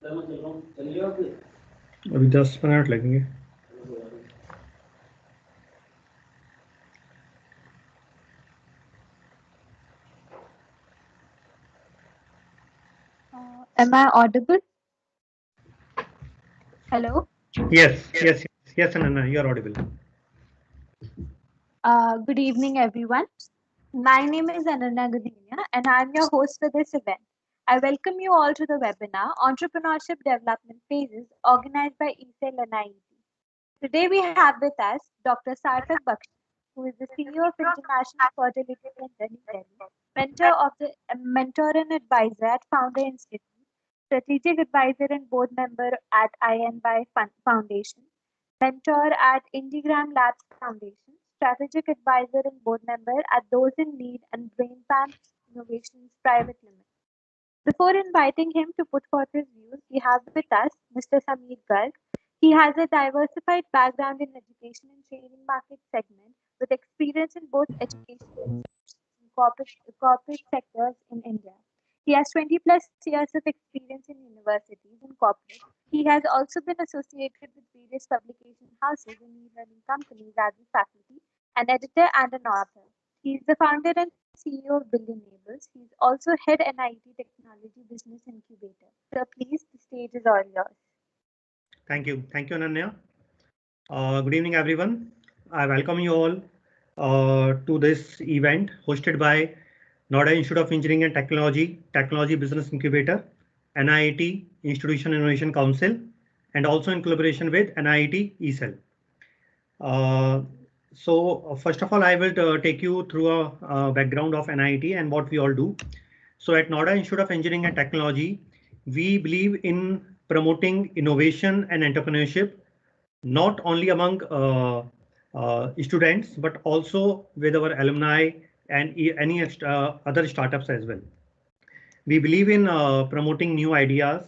अभी 10 मिनट लगेंगे। Am I audible? Hello. Yes, Ananya, you are audible. Good evening, everyone. My name is Ananya Gudenia, and I'm your host for this event. I welcome you all to the webinar Entrepreneurship Development Phases, organized by ECEL and IET. Today, we have with us Dr. Saarthak Bakshi, who is the CEO of International Fertility Center in Delhi, mentor and advisor at Founder Institute, strategic advisor and board member at INY Foundation, mentor at Indigram Labs Foundation, strategic advisor and board member at Those in Need and BrainPan Innovations Private Limited. Before inviting him to put forth his views, we have with us Mr. Sameer Garg. He has a diversified background in education and training market segment with experience in both education and corporate sectors in India. He has 20 plus years of experience in universities and corporate. He has also been associated with various publication houses and e-learning companies as a faculty, an editor, and an author. He is the founder and CEO of Build Enables. He is also head NIT Technology Business Incubator. So please, the stage is all yours. Thank you, Ananya. Good evening, everyone. I welcome you all to this event hosted by Noida Institute of Engineering and Technology Business Incubator, NIT Institution Innovation Council, and also in collaboration with NIT ESEL. First of all, I will take you through a background of NIT and what we all do. So at Noida Institute of Engineering and Technology, we believe in promoting innovation and entrepreneurship, not only among students, but also with our alumni and any other startups as well. We believe in promoting new ideas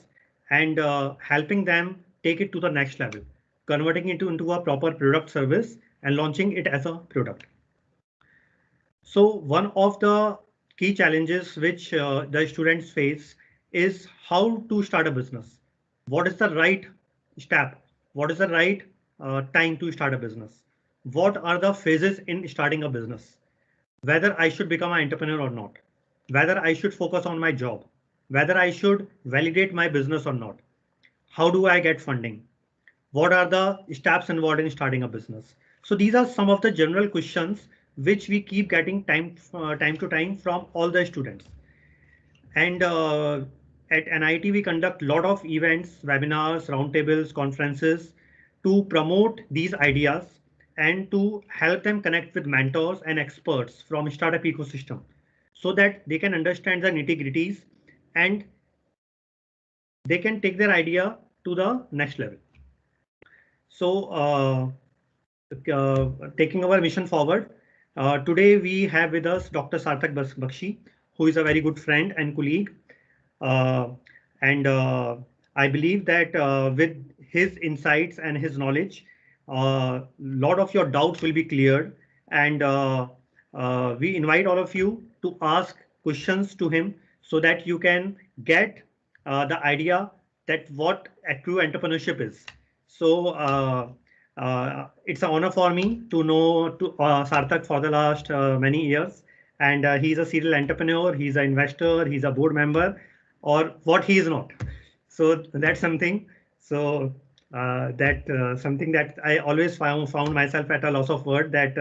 and helping them take it to the next level, converting it into a proper product service and launching it as a product. So one of the key challenges which the students face is how to start a business. What is the right step? What is the right time to start a business? What are the phases in starting a business? Whether I should become an entrepreneur or not, whether I should focus on my job, whether I should validate my business or not, how do I get funding, what are the steps involved in starting a business. So these are some of the general questions which we keep getting time to time from all the students. And at NIT we conduct a lot of events, webinars, roundtables, conferences to promote these ideas and to help them connect with mentors and experts from startup ecosystem so that they can understand the nitty-gritties and they can take their idea to the next level. So taking our mission forward, today we have with us Dr. Saarthak Bakshi, who is a very good friend and colleague. And I believe that with his insights and his knowledge, a lot of your doubts will be cleared. And we invite all of you to ask questions to him so that you can get the idea that what a true entrepreneurship is. So it's an honor for me to know Saarthak for the last many years. And he's a serial entrepreneur, he's an investor, he's a board member, or what he is not. So that's something. So something that I always found myself at a loss of word, that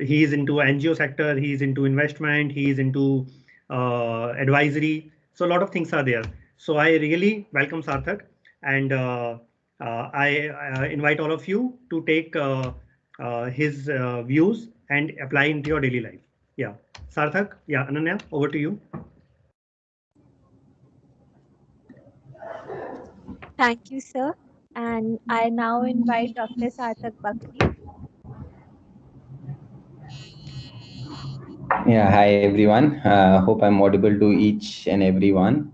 he is into NGO sector, he's into investment, he's into advisory. So a lot of things are there. So I really welcome Saarthak, and I invite all of you to take his views and apply into your daily life. Yeah, Saarthak. Yeah, Ananya, over to you. Thank you, sir. And I now invite Dr. Saarthak Bakshi. Yeah, hi everyone. Hope I'm audible to each and everyone.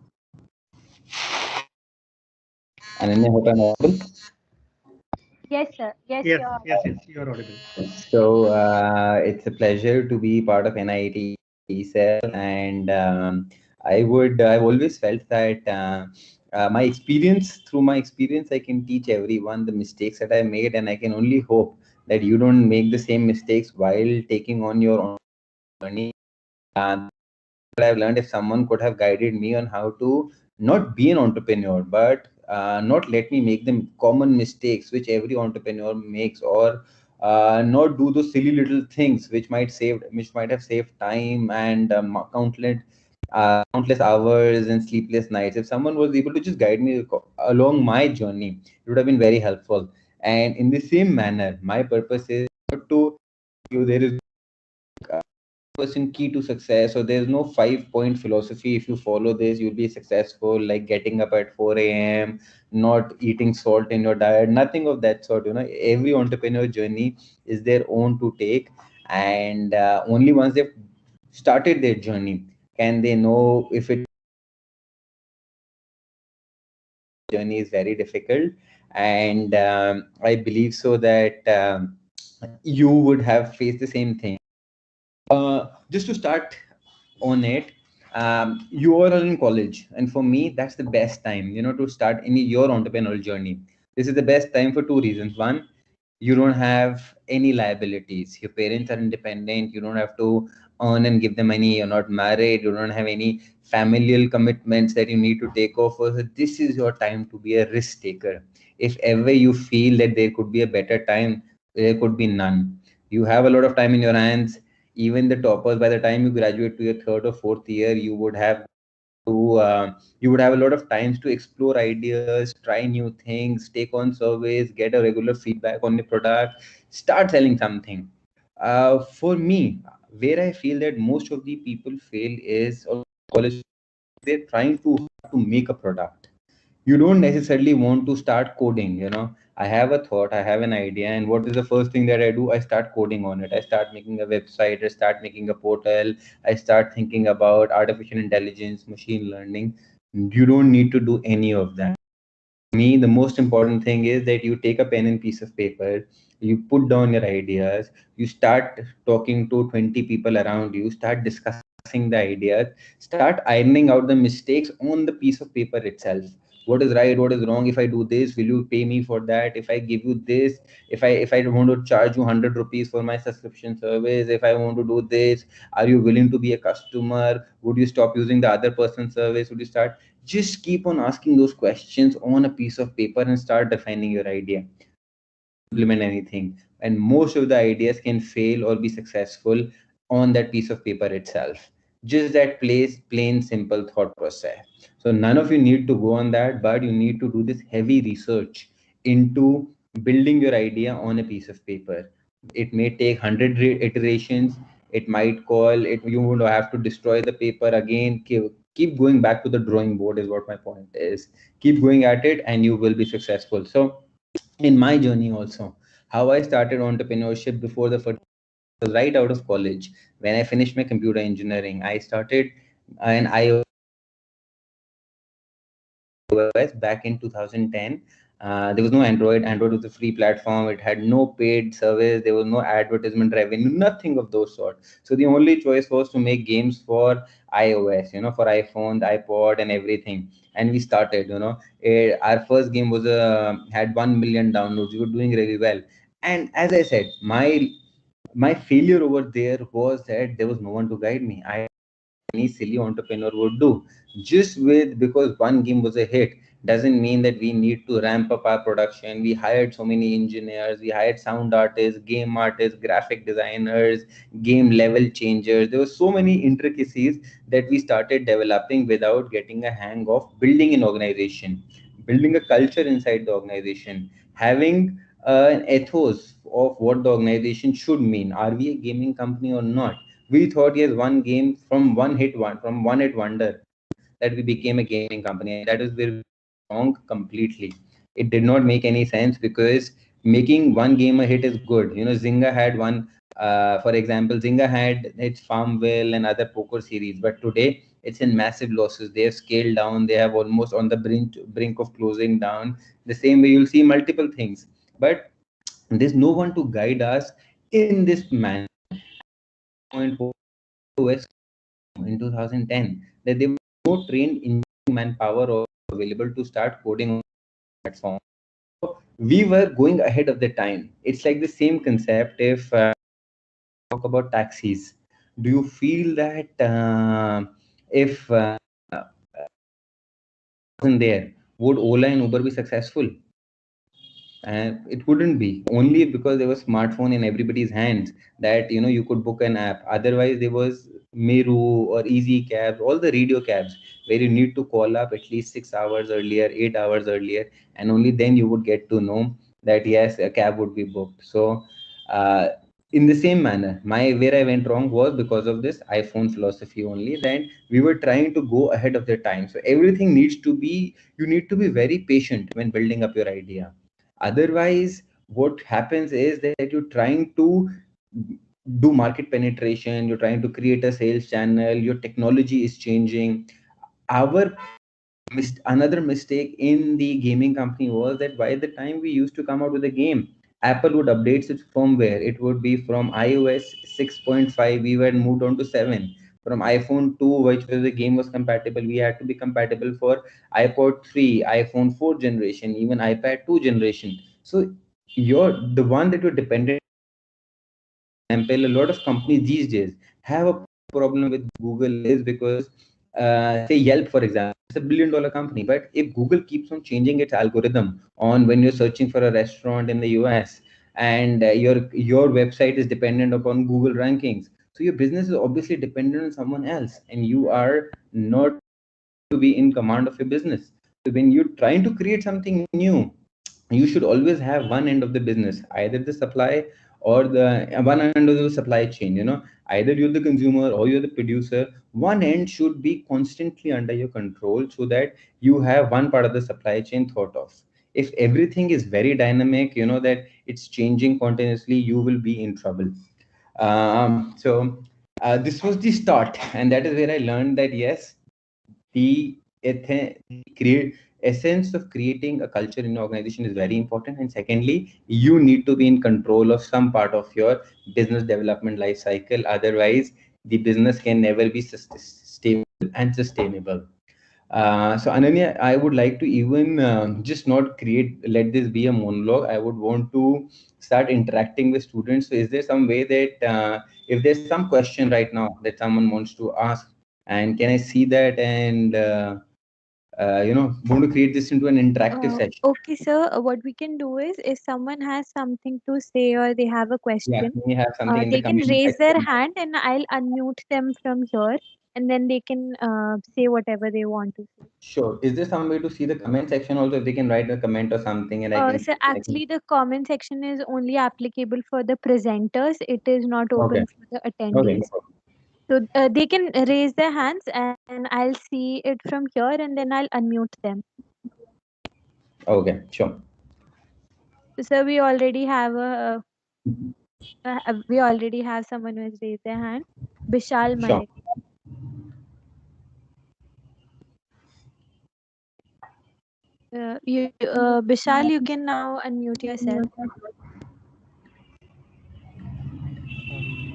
Ananya, hope I'm audible. Yes, sir. Yes, Yes, you're you're audible. So it's a pleasure to be part of NIT cell, and I've always felt that through my experience, I can teach everyone the mistakes that I made, and I can only hope that you don't make the same mistakes while taking on your own journey. What I've learned, if someone could have guided me on how to not be an entrepreneur, but not let me make the common mistakes which every entrepreneur makes, or not do those silly little things which might have saved time and countless hours and sleepless nights. If someone was able to just guide me along my journey, it would have been very helpful. And in the same manner, my purpose is not to you. There is percent key to success, so there's no 5 point philosophy. If you follow this, you'll be successful, like getting up at 4 a.m, not eating salt in your diet, nothing of that sort. Every entrepreneur journey is their own to take, and only once they've started their journey can they know if it journey is very difficult. And I believe so that you would have faced the same thing. Just to start on it, you are in college, and for me that's the best time, to start any your entrepreneurial journey. This is the best time for two reasons. One, you don't have any liabilities, your parents are independent, you don't have to earn and give them money, you're not married, you don't have any familial commitments that you need to take off. So this is your time to be a risk taker. If ever you feel that there could be a better time, there could be none. You have a lot of time in your hands. Even the toppers, by the time you graduate to your third or fourth year, you would have a lot of times to explore ideas, try new things, take on surveys, get a regular feedback on the product, start selling something. For me, where I feel that most of the people fail is, or college, they're trying to make a product. You don't necessarily want to start coding. I have a thought, I have an idea, and what is the first thing that I do? I start coding on it. I start making a website, I start making a portal, I start thinking about artificial intelligence, machine learning. You don't need to do any of that. Me, the most important thing is that you take a pen and piece of paper, you put down your ideas, you start talking to 20 people around you, start discussing the ideas, start ironing out the mistakes on the piece of paper itself. What is right, what is wrong? If I do this, will you pay me for that? If I give you this, if I want to charge you 100 rupees for my subscription service, if I want to do this, are you willing to be a customer? Would you stop using the other person's service? Would you start? Just keep on asking those questions on a piece of paper and start defining your idea. Implement anything, and most of the ideas can fail or be successful on that piece of paper itself. Just that plain simple thought process. So none of you need to go on that, but you need to do this heavy research into building your idea on a piece of paper. It may take 100 iterations. It might call it, you would have to destroy the paper again. Keep going back to the drawing board is what my point is. Keep going at it and you will be successful. So in my journey also, how I started entrepreneurship before the first, right out of college. When I finished my computer engineering, I started an iOS back in 2010. There was no Android. Android was a free platform. It had no paid service. There was no advertisement revenue, nothing of those sort. So the only choice was to make games for iOS, for iPhone, the iPod, and everything. And we started. Our first game was had 1 million downloads. We were doing really well. And as I said, my failure over there was that there was no one to guide me. Any silly entrepreneur would do. Just with because one game was a hit doesn't mean that we need to ramp up our production. We hired so many engineers, we hired sound artists, game artists, graphic designers, game level changers. There were so many intricacies that we started developing without getting a hang of building an organization, building a culture inside the organization, having an ethos of what the organization should mean. Are we a gaming company or not? We thought, yes, one game from one hit wonder, that we became a gaming company. That is where we were wrong completely. It did not make any sense, because making one game a hit is good. Zynga had one. For example, Zynga had its Farmville and other poker series, but today it's in massive losses. They have scaled down. They have almost on the brink of closing down. The same way you'll see multiple things, but there's no one to guide us in this manner. Point was in 2010 that they no trained engineering manpower available to start coding on the platform. So we were going ahead of the time. It's like the same concept. If talk about taxis, do you feel that if wasn't there, would Ola and Uber be successful? And it wouldn't be, only because there was smartphone in everybody's hands that you could book an app. Otherwise there was Meru or Easy Cabs, all the radio cabs where you need to call up at least 6 hours earlier, 8 hours earlier, and only then you would get to know that yes, a cab would be booked. So in the same manner, my where I went wrong was because of this iPhone philosophy only. Then we were trying to go ahead of the time. So everything needs to be, you need to be very patient when building up your idea. Otherwise what happens is that you're trying to do market penetration, you're trying to create a sales channel, your technology is changing. Our another mistake in the gaming company was that by the time we used to come out with a game, Apple would update its firmware. It would be from iOS 6.5, we were moved on to 7. From iPhone 2, which was the game was compatible, we had to be compatible for iPod 3, iPhone 4 generation, even iPad 2 generation. So you're the one that you're dependent. Example, a lot of companies these days have a problem with Google is because say Yelp, for example, it's $1 billion company, but if Google keeps on changing its algorithm on when you're searching for a restaurant in the US, and your website is dependent upon Google rankings, so your business is obviously dependent on someone else, and you are not to be in command of your business. So when you're trying to create something new, you should always have one end of the business, either the supply or the one end of the supply chain. Either you're the consumer or you're the producer. One end should be constantly under your control so that you have one part of the supply chain thought of. If everything is very dynamic, that it's changing continuously, you will be in trouble. So this was the start, and that is where I learned that yes, the create essence of creating a culture in an organization is very important. And secondly, you need to be in control of some part of your business development life cycle. Otherwise the business can never be stable and sustainable. So Ananya, I would like to even just not let this be a monologue. I would want to start interacting with students. So is there some way that if there's some question right now that someone wants to ask, and can I see that, and want to create this into an interactive session? Okay, sir. What we can do is, if someone has something to say or they have a Yeah, question, can we have something in the they can comment raise their section? hand and I'll unmute them from here, and then they can say whatever they want to say. Sure. Is there some way to see the comment section also? If they can write a comment or something, and I can So see. actually, the comment section is only applicable for the presenters. It is not Okay. open for the Okay. attendees. So they can raise their hands and I'll see it from here, and then I'll unmute them. Okay. Sure. So sir, we already have someone who has raised their hand. Bishal Sure. Malik. Bishal, you can now unmute yourself.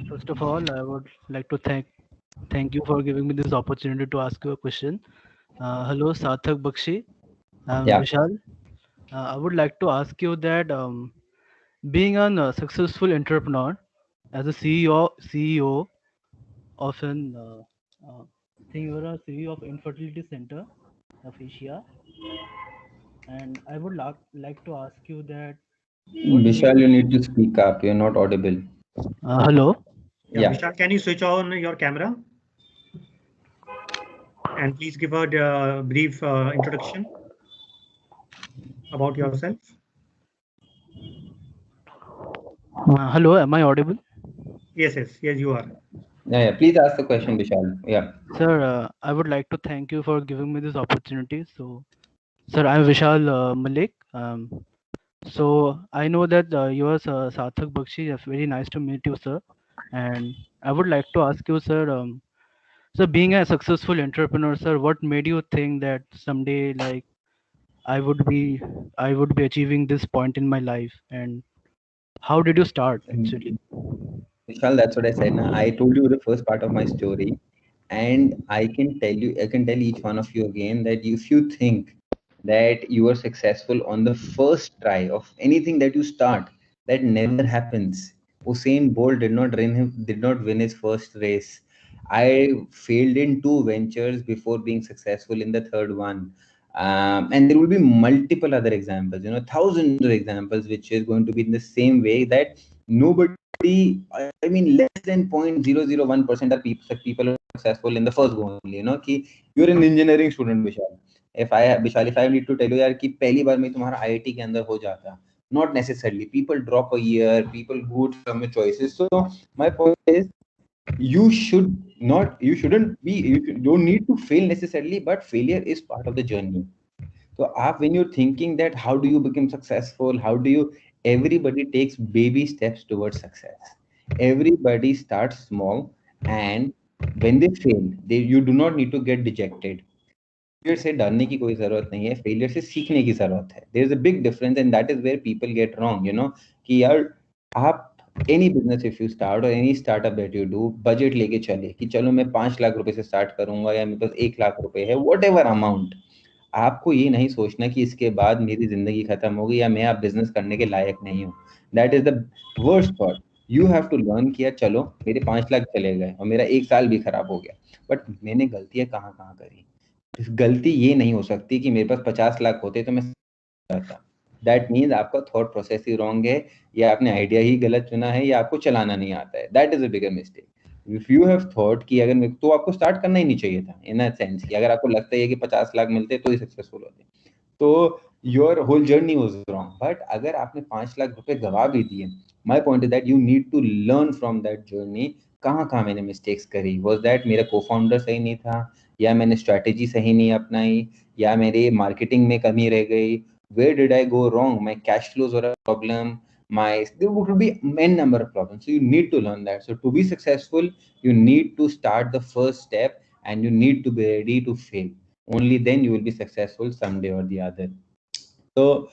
First of all, I would like to thank you for giving me this opportunity to ask you a question. Hello, Saarthak Bakshi. I'm Yeah. Vishal. I would like to ask you that being a successful entrepreneur, as a CEO of an I think you're a CEO of Infertility Center of Asia, and I would like to ask you that what made Vishal, you you need think? to speak up. You're not audible. Hello. Yeah, Yeah. Vishal, can you switch on your camera and please give a brief introduction about yourself? Hello. Am I audible? Yes, you are. Yeah. Please ask the question, Vishal. Yeah. Sir, I would like to thank you for giving me this opportunity. So, sir, I'm Vishal Malik. So I know that you are Saarthak Bakshi. It's very nice to meet you, sir. And I would like to ask you, sir, so being a successful entrepreneur, sir, what made you think that someday, like, I would be, I would be achieving this point in my life? And how did you start, actually? Vishal, that's what I said. Now, I told you the first part of my story. And I can tell each one of you again that if you think that you are successful on the first try of anything that you start, that never happens. Usain Bolt did not win his first race. I failed in two ventures before being successful in the third one. And there will be multiple other examples, thousands of examples, which is going to be in the same way, that nobody, I mean, less than 0.001% of people are successful in the first go only. Ki you're an engineering student, Vishal. If I need to tell you यार कि पहली बार में तुम्हारा IIT के अंदर हो जाता, not necessarily. People drop a year, people go to some choices. So my point is, you shouldn't be, don't need to fail necessarily, but failure is part of the journey. So when you're thinking that how do you become successful, everybody takes baby steps towards success. Everybody starts small, and when they fail, you do not need to get dejected. Failure से डरने की कोई जरूरत नहीं है, failure से सीखने की जरूरत है. There is a big difference, and that is where people get wrong. कि यार आप any business if you start or any startup that you do, budget लेके चले कि चलो मैं 5 लाख रुपए से स्टार्ट करूंगा या मेरे पास 1 लाख रुपए है, whatever amount. आपको ये नहीं सोचना कि इसके बाद मेरी जिंदगी खत्म होगी या मैं आप बिजनेस करने के लायक नहीं हूँ. That is the worst thought. You have to learn किया चलो मेरे 5 लाख चले गए और मेरा 1 साल भी खराब हो गया, बट मैंने गलतियां कहाँ कहाँ करी. गलती ये नहीं हो सकती कि मेरे पास 50 लाख होते तो मैं जाता. दैट मीन्स आपका थॉट प्रोसेस ही रॉन्ग है, या आपने आइडिया ही गलत चुना है, या आपको चलाना नहीं आता है. That is a bigger mistake. If you have thought कि अगर तो आपको स्टार्ट करना ही नहीं चाहिए था, इन अ सेंस कि अगर आपको लगता है कि 50 लाख मिलते तो ही सक्सेसफुल होते, तो your whole journey was wrong. But अगर आपने 5 लाख रुपए गवा भी दिए, my point is that you need to learn from that journey. कहाँ कहाँ मैंने मिस्टेक्स करी, वाज दैट मेरा को फाउंडर सही नहीं था, या मैंने स्ट्रैटेजी सही नहीं अपनाई, या मेरे मार्केटिंग में कमी रह गई, where did I go wrong, my cash flows were a problem, there would be n number of problems. So you need to learn that. So to be successful, you need to start the first step, and you need to be ready to fail. Only then you will be successful someday or the other. So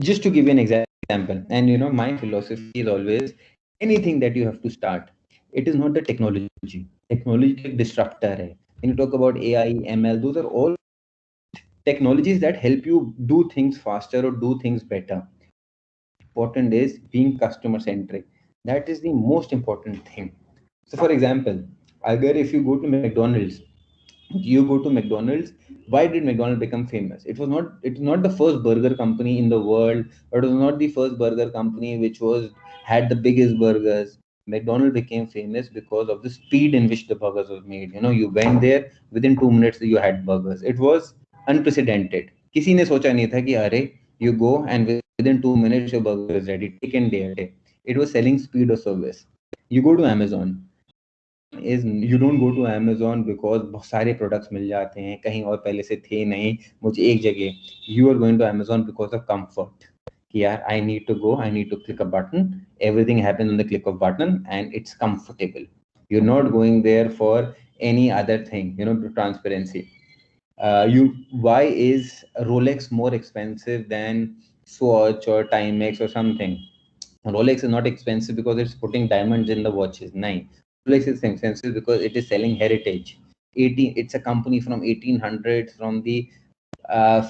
just to give you an example, and my philosophy is always, anything that you have to start, it is not the technology एक disruptor है. When you talk about AI, ML, those are all technologies that help you do things faster or do things better. Important is being customer centric. That is the most important thing. So for example, if you go to McDonald's, why did McDonald's become famous? It's not the first burger company in the world, or it was not the first burger company which had the biggest burgers. McDonald's became famous because of the speed in which the burgers were made. You went there, within 2 minutes you had burgers. It was unprecedented. किसी ने सोचा नहीं था कि अरे you go and within 2 minutes your burger is ready, take and day. It was selling speed of service. You go to Amazon, is you don't go to Amazon because बहुत सारे products मिल जाते हैं, कहीं और पहले से थे नहीं, मुझे एक जगह. You are going to Amazon because of comfort. कि यार I need to go, I need to click a button, everything happens on the click of button, and it's comfortable. You're not going there for any other thing, transparency. Why is Rolex more expensive than Swatch or Timex or something? Rolex is not expensive because it's putting diamonds in the watches. No, Rolex is expensive because it is selling heritage. It's a company from 1800s,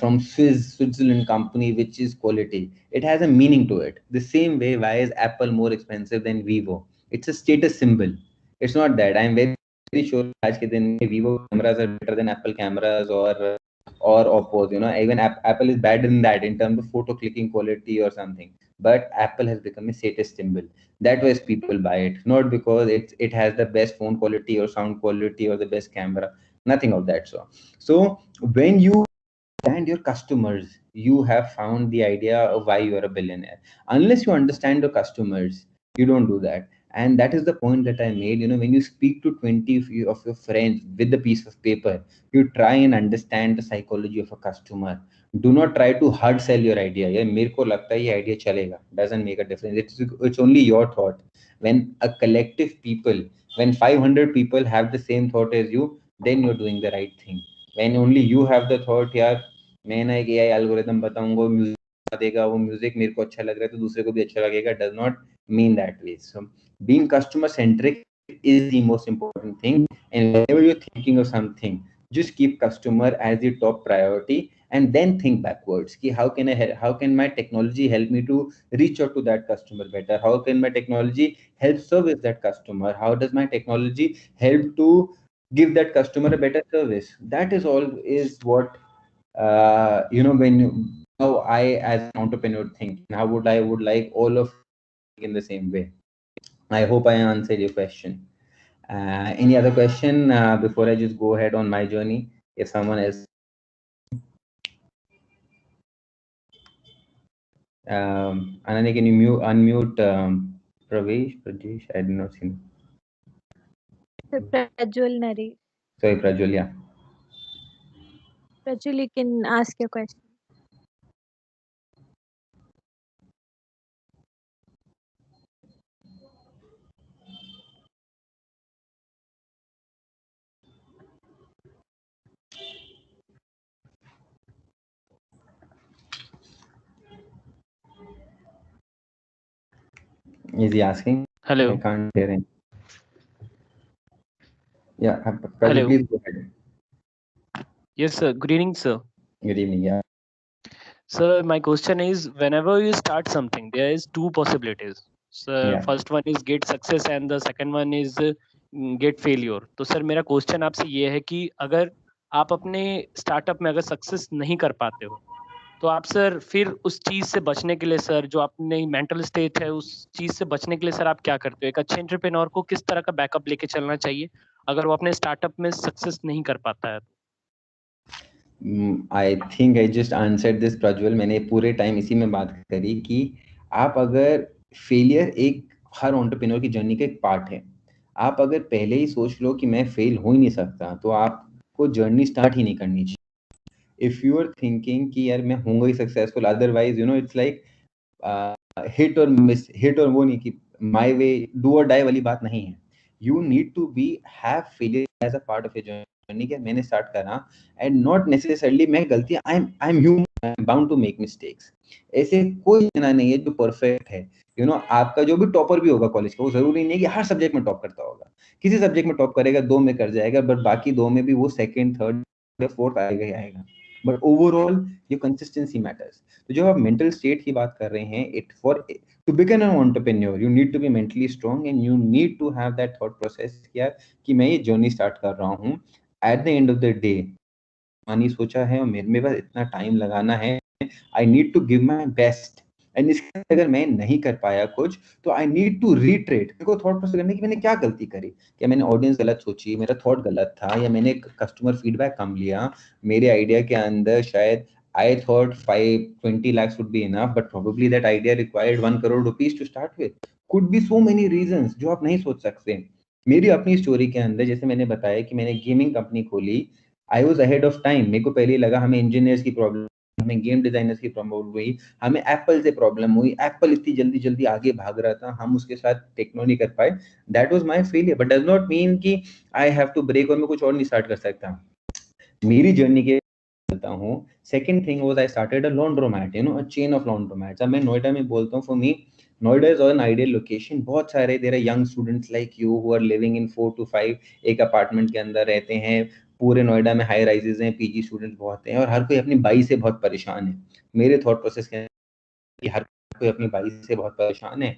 from Switzerland company, which is quality. It has a meaning to it. The same way, why is Apple more expensive than Vivo? It's a status symbol. It's not that. I'm very sure आज के दिन में Vivo cameras are better than Apple cameras, or Oppo's. Even Apple is bad in that in terms of photo clicking quality or something. But Apple has become a status symbol. That way people buy it, not because it has the best phone quality or sound quality or the best camera. Nothing of that sort. So when you understand your customers, you have found the idea of why you are a billionaire. Unless you understand your customers, you don't do that. And that is the point that I made. When you speak to 20 of your friends with a piece of paper, you try and understand the psychology of a customer. Do not try to hard sell your idea. Yeah, मेरे को लगता है ये idea चलेगा. Doesn't make a difference. It's only your thought. When a collective people, when 500 people have the same thought as you, then you're doing the right thing. When only you have the thought, यार मैं ना एक AI algorithm बताऊंगा, music देगा, वो music मेरे को अच्छा लग रहा है तो दूसरे को भी अच्छा लगेगा, does not mean that way. So being customer centric is the most important thing. And whenever you're thinking of something, just keep customer as the top priority, and then think backwards. Ki how can my technology help me to reach out to that customer better? How can my technology help service that customer? How does my technology help to give that customer a better service? That is all is what when how I as an entrepreneur think, and how would like all of in the same way. I hope I answered your question. Any other question before I just go ahead on my journey? If someone else, Ananya, can you unmute Prajesh? I did not see. Prajwal Nari. Sorry, Prajwal. Yeah. Prajwal, you can ask your question. Is he asking? Hello. I can't hear him. Yeah, Prajwal, Hello. please go ahead. Yes, sir. Good evening, sir. Good evening. Yeah. Sir, my question is, whenever you start something, there is two possibilities. So Yeah. first one is get success and the second one is get failure. तो sir मेरा question आपसे ये है कि अगर आप अपने startup में अगर सक्सेस नहीं कर पाते हो तो आप सर फिर उस चीज से बचने के लिए सर जो अपने मेंटल स्टेट है उस चीज से बचने के लिए सर आप क्या करते हो? एक अच्छे एंटरप्रेन्योर को किस तरह का बैकअप लेके चलना चाहिए अगर वो अपने स्टार्टअप में सक्सेस नहीं कर पाता है? I think I just answered this Prajwal. मैंने पूरे टाइम इसी में बात करी कि आप अगर फेलियर एक हर एंटरप्रेन्योर की जर्नी का एक पार्ट है. आप अगर पहले ही सोच लो कि मैं फेल हो ही नहीं सकता तो आपको जर्नी स्टार्ट ही नहीं करनी चाहिए. इफ यू आर थिंकिंग कि यार मैं होऊंगा ही successful, otherwise it's like hit और मिस, हिट और वो नहीं कि माय वे डू और डाई वाली बात नहीं है. You need to be have failure as a part of your journey. क्या मैंने स्टार्ट करा एंड नॉट नेसेसरली मैं गलतियां, I am human, I am bound to make mistakes. ऐसे कोई जना नहीं है जो परफेक्ट है. आपका जो भी टॉपर भी होगा कॉलेज का, वो जरूरी नहीं है कि हर सब्जेक्ट में टॉप करता होगा. किसी सब्जेक्ट में टॉप करेगा, 2 में कर जाएगा, बट बाकी 2 में भी वो सेकंड, थर्ड, फोर्थ आएगा ही आएगा. बट ओवरऑल ये कंसिस्टेंसी मैटर्स. तो जब आप मेंटल स्टेट की बात कर रहे हैं, it for to become an entrepreneur you need to be mentally strong and you need to have that thought process कि मैं ये जर्नी स्टार्ट कर रहा हूँ. At the end of the day मैंने सोचा है और मेरे पास इतना टाइम लगाना है, I need to give my best. And इसके अगर मैं नहीं कर पाया कुछ तो आई नीड टू रीट्रेट. मेरे को थॉट प्रोसेस करने की मैंने क्या गलती करी, क्या मैंने ऑडियंस गलत सोची, मेरा थॉट गलत था, या मैंने कस्टमर फीडबैक कम लिया. मेरे आइडिया के अंदर शायद I thought 20 lakhs would be enough, but probably that idea required 1 crore rupees to start with. Could be so many reasons जो आप नहीं सोच सकते. मेरी अपनी स्टोरी के अंदर जैसे मैंने बताया कि मैंने गेमिंग कंपनी खोली, I was ahead of time. मेरे को पहले लगा हमें इंजीनियर्स की प्रॉब्लम, हमें गेम डिजाइनर्स की प्रॉब्लम हुई, हमें एप्पल से प्रॉब्लम हुई. एप्पल इतनी जल्दी जल्दी आगे भाग रहा था, हम उसके साथ टेक्नो नहीं कर पाए. That was my failure, but does not mean कि आई हैव टू ब्रेक और मैं कुछ और नहीं स्टार्ट कर सकता. मेरी जर्नी के बोलता हूँ. Second thing was I started a laundromat, a chain of laundromats. अब मैं नोएडा में बोलता हूँ, for me Noida is an ideal location. बहुत सारे there are young students like you who are living in 4 to 5 एक अपार्टमेंट के अंदर रहते हैं. पूरे नोएडा में हाई राइजेस हैं, पीजी स्टूडेंट्स बहुत हैं, और हर कोई अपनी बाई से बहुत परेशान है. मेरे थॉट प्रोसेस के कि हर कोई अपनी बाई से बहुत परेशान है.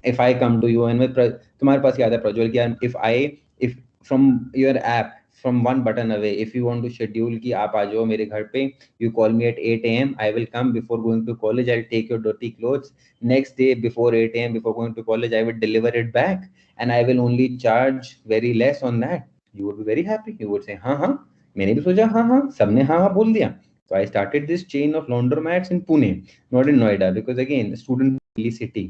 If I come to you and तुम्हारे पास याद है प्रज्वल कि if from your app, from one button away, if you want to schedule कि आप आ जाओ मेरे घर पे, you call me at 8 a.m. I will come. Before going to college I'll take your dirty clothes. Next day before 8 a.m. before going to college I will deliver it back and I will only charge very less on that. You would be very happy. You would say हाँ हाँ. मैंने भी सोचा हाँ हाँ, सबने हाँ हाँ बोल दिया. So I started this chain of laundromats in Pune, not in Noida, because again student city.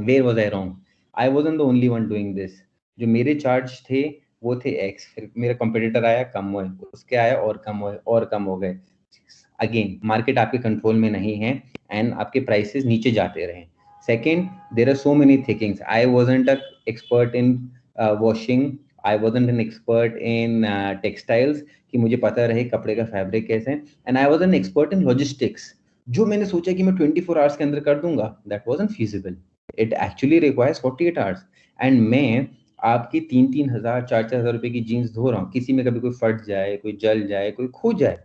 Where was I wrong? I wasn't the only one doing this. जो मेरे चार्ज थे वो थे एक्स, फिर मेरा कंपटीटर आया, कम हुए, उसके आया और कम हुए और कम हो गए. अगेन मार्केट आपके कंट्रोल में नहीं है एंड आपके प्राइसेस नीचे जाते रहे. Second, there are so many things. I wasn't a expert in washing, I wasn't an expert in textiles कि मुझे पता रहे कपड़े का फैब्रिक कैसे है. And I was an expert in logistics. जो मैंने सोचा कि मैं 24 आवर्स के अंदर कर दूंगा, that wasn't feasible. It actually requires 48 hours. And मैं आपकी 3,000 4,000 रुपए की जीन्स धो रहा हूँ, किसी में कभी कोई फट जाए, कोई जल जाए, कोई खो जाए,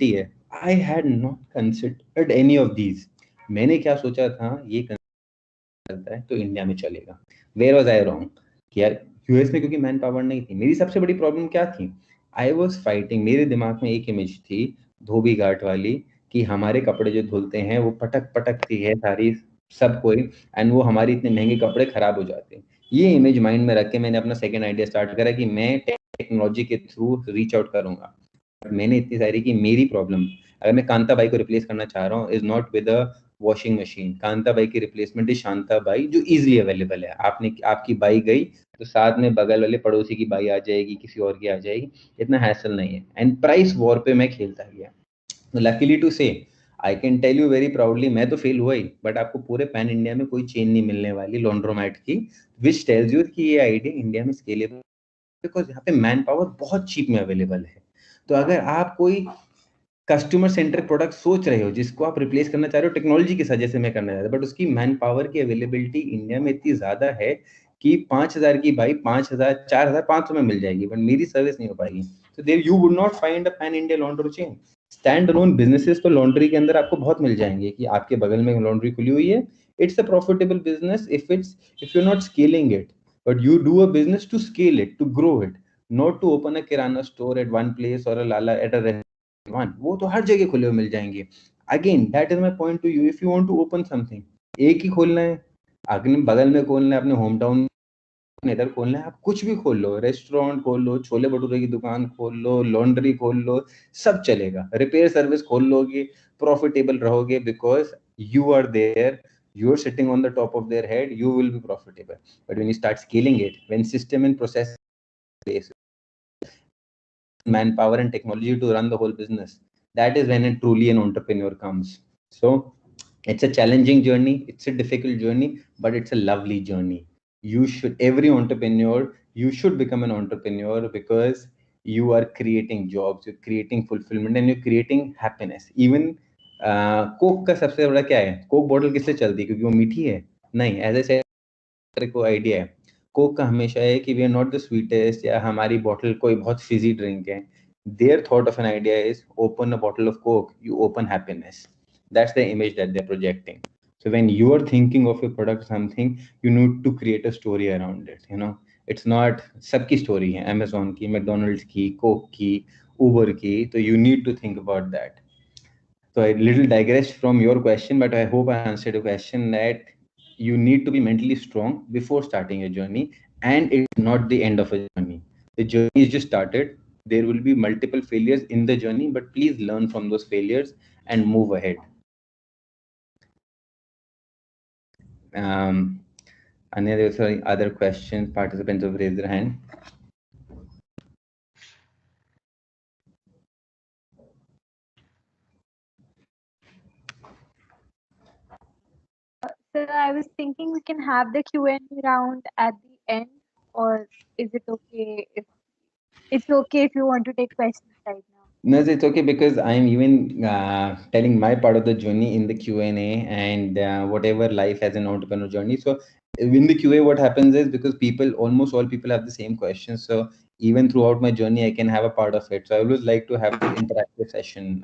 है। I had not considered any of these. मैंने क्या सोचा था, ये चलता है तो इंडिया में चलेगा। वेयर वाज आई रॉन्ग कि यार यूएस में क्योंकि मैन पावर नहीं थी। मेरी सबसे बड़ी प्रॉब्लम क्या थी, आई वाज फाइटिंग, मेरे दिमाग में एक इमेज थी धोबी घाट वाली कि हमारे कपड़े जो धुलते हैं वो पटक पटकती है सारी सब कोई, एंड वो हमारी इतने महंगे कपड़े खराब हो जाते हैं। ये इमेज माइंड में रख के मैंने अपना सेकंड आइडिया स्टार्ट करा कि मैं टेक्नोलॉजी के थ्रू रीच आउट करूंगा। मैंने इतनी सारी की मेरी प्रॉब्लम, अगर मैं कांता बाई को रिप्लेस करना चाह रहा हूँ, is not with a washing machine. Kanta by की रिप्लेसमेंट इज शांता बाई, जो इजीली अवेलेबल है। आपने आपकी बाई गई तो साथ में बगल वाले पड़ोसी की बाई आ जाएगी, किसी और की आ जाएगी, इतना हैसल नहीं है। एंड प्राइस वॉर पे मैं खेलता गया। Luckily to say I can tell you very proudly, मैं तो फेल हुआ ही, बट आपको पूरे पैन इंडिया में कोई चेन नहीं मिलने वाली लॉन्ड्रोमैट की विच टेल्स यू कि ये आइडिया इंडिया में स्केलेबल, बिकॉज यहाँ पे मैन पावर बहुत चीप में अवेलेबल है। तो अगर आप कोई कस्टमर सेंट्रिक प्रोडक्ट सोच रहे हो जिसको आप रिप्लेस करना चाह रहे हो टेक्नोलॉजी के साथ, जैसे मैं करना चाहता, बट उसकी मैन पावर की अवेलेबिलिटी इंडिया में इतनी ज्यादा है कि 5,000 की बाइक 5,000 4,500 में मिल जाएगी, बट मेरी सर्विस नहीं हो पाएगी। तो there you would not find a pan India laundry chain. Stand alone businesses तो लॉन्ड्री के अंदर आपको बहुत मिल जाएंगे कि आपके बगल में लॉन्ड्री खुली हुई है, it's a profitable business if you not scaling it, but you do a business to scale it, to grow it, not to open a kirana store at one place or a lala at a restaurant। वो तो हर जगह खुले हुए मिल जाएंगे। Again that is my point to you, if you want to open something, एक ही खोलना है, अगले बगल में खोलना है, अपने होम टाउन इधर खोलना है, आप कुछ भी खोल लो, रेस्टोरेंट खोल लो, छोले भटूरे की दुकान खोल लो, लॉन्ड्री खोल लो, सब चलेगा। रिपेयर सर्विस खोल लोगे, प्रॉफिटेबल रहोगे, because you are there, you are sitting on the top of their head, you will be profitable। But when you start scaling it, when system and process place, manpower and technology to run the whole business, that is when truly an entrepreneur comes. So it's a challenging journey, it's a difficult journey, but it's a lovely journey. You should, every entrepreneur, you should become an entrepreneur, because you are creating jobs, you're creating fulfillment, and you're creating happiness। Even Coke का सबसे बड़ा क्या है, Coke bottle किससे चलती है, क्योंकि वो मीठी है? नहीं, ऐसे को आइडिया है कोक का हमेशा है कि we are not the sweetest, या हमारी बॉटल कोई बहुत फिजी ड्रिंक है। Their thought of an idea is open a bottle of Coke, you open happiness. That's the image that they are projecting. So when you are thinking of your product something, you need to create a story around it, you know। It's not सबकी story है, Amazon की, McDonald's की, Coke की, Uber की, तो you need to think about that। So I little digressed from your question, but I hope I answered your question, that you need to be mentally strong before starting a journey, and it's not the end of a journey. The journey is just started. There will be multiple failures in the journey, but please learn from those failures and move ahead। Any other questions? Participants have raised their hand. Sir, I was thinking we can have the Q&A round at the end, or is it okay if you want to take questions right now? No, it's okay, because I'm even telling my part of the journey in the Q&A, and whatever life as an entrepreneur journey. So in the QA, what happens is, because almost all people have the same questions, so even throughout my journey, I can have a part of it. So I always like to have this interactive session.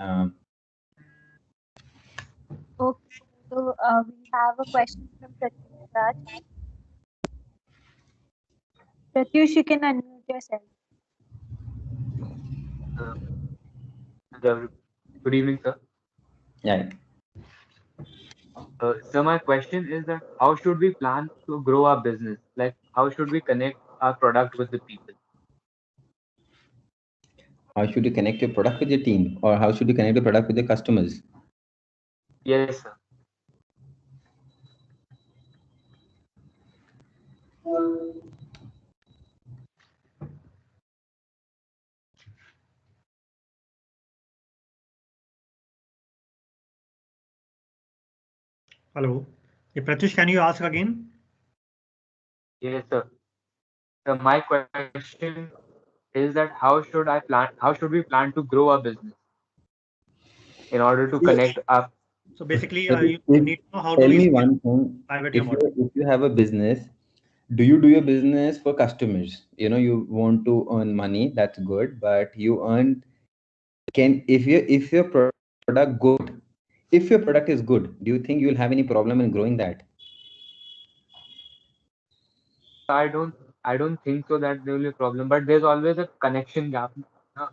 Okay, so we have a question from Pratyush Raj. Pratyush, you can unmute yourself. Good evening, sir. Yeah. So my question is that how should we plan to grow our business? Like, how should we connect our product with the people? How should you connect your product with your team, or how should you connect your product with your customers? Yes, sir. Hello. Yeah, Pratyush, can you ask again? Yes, sir. So my question is that how should we plan to grow our business in order to connect our... So basically, If, you need to know how do tell we me one thing, private your if model. you have a business Do you do your business for customers? You know, you want to earn money, that's good, but you earn, can, if your product good, if your product is good, do you think you'll have any problem in growing that? I don't think so that there will be a problem, but there's always a connection gap. No?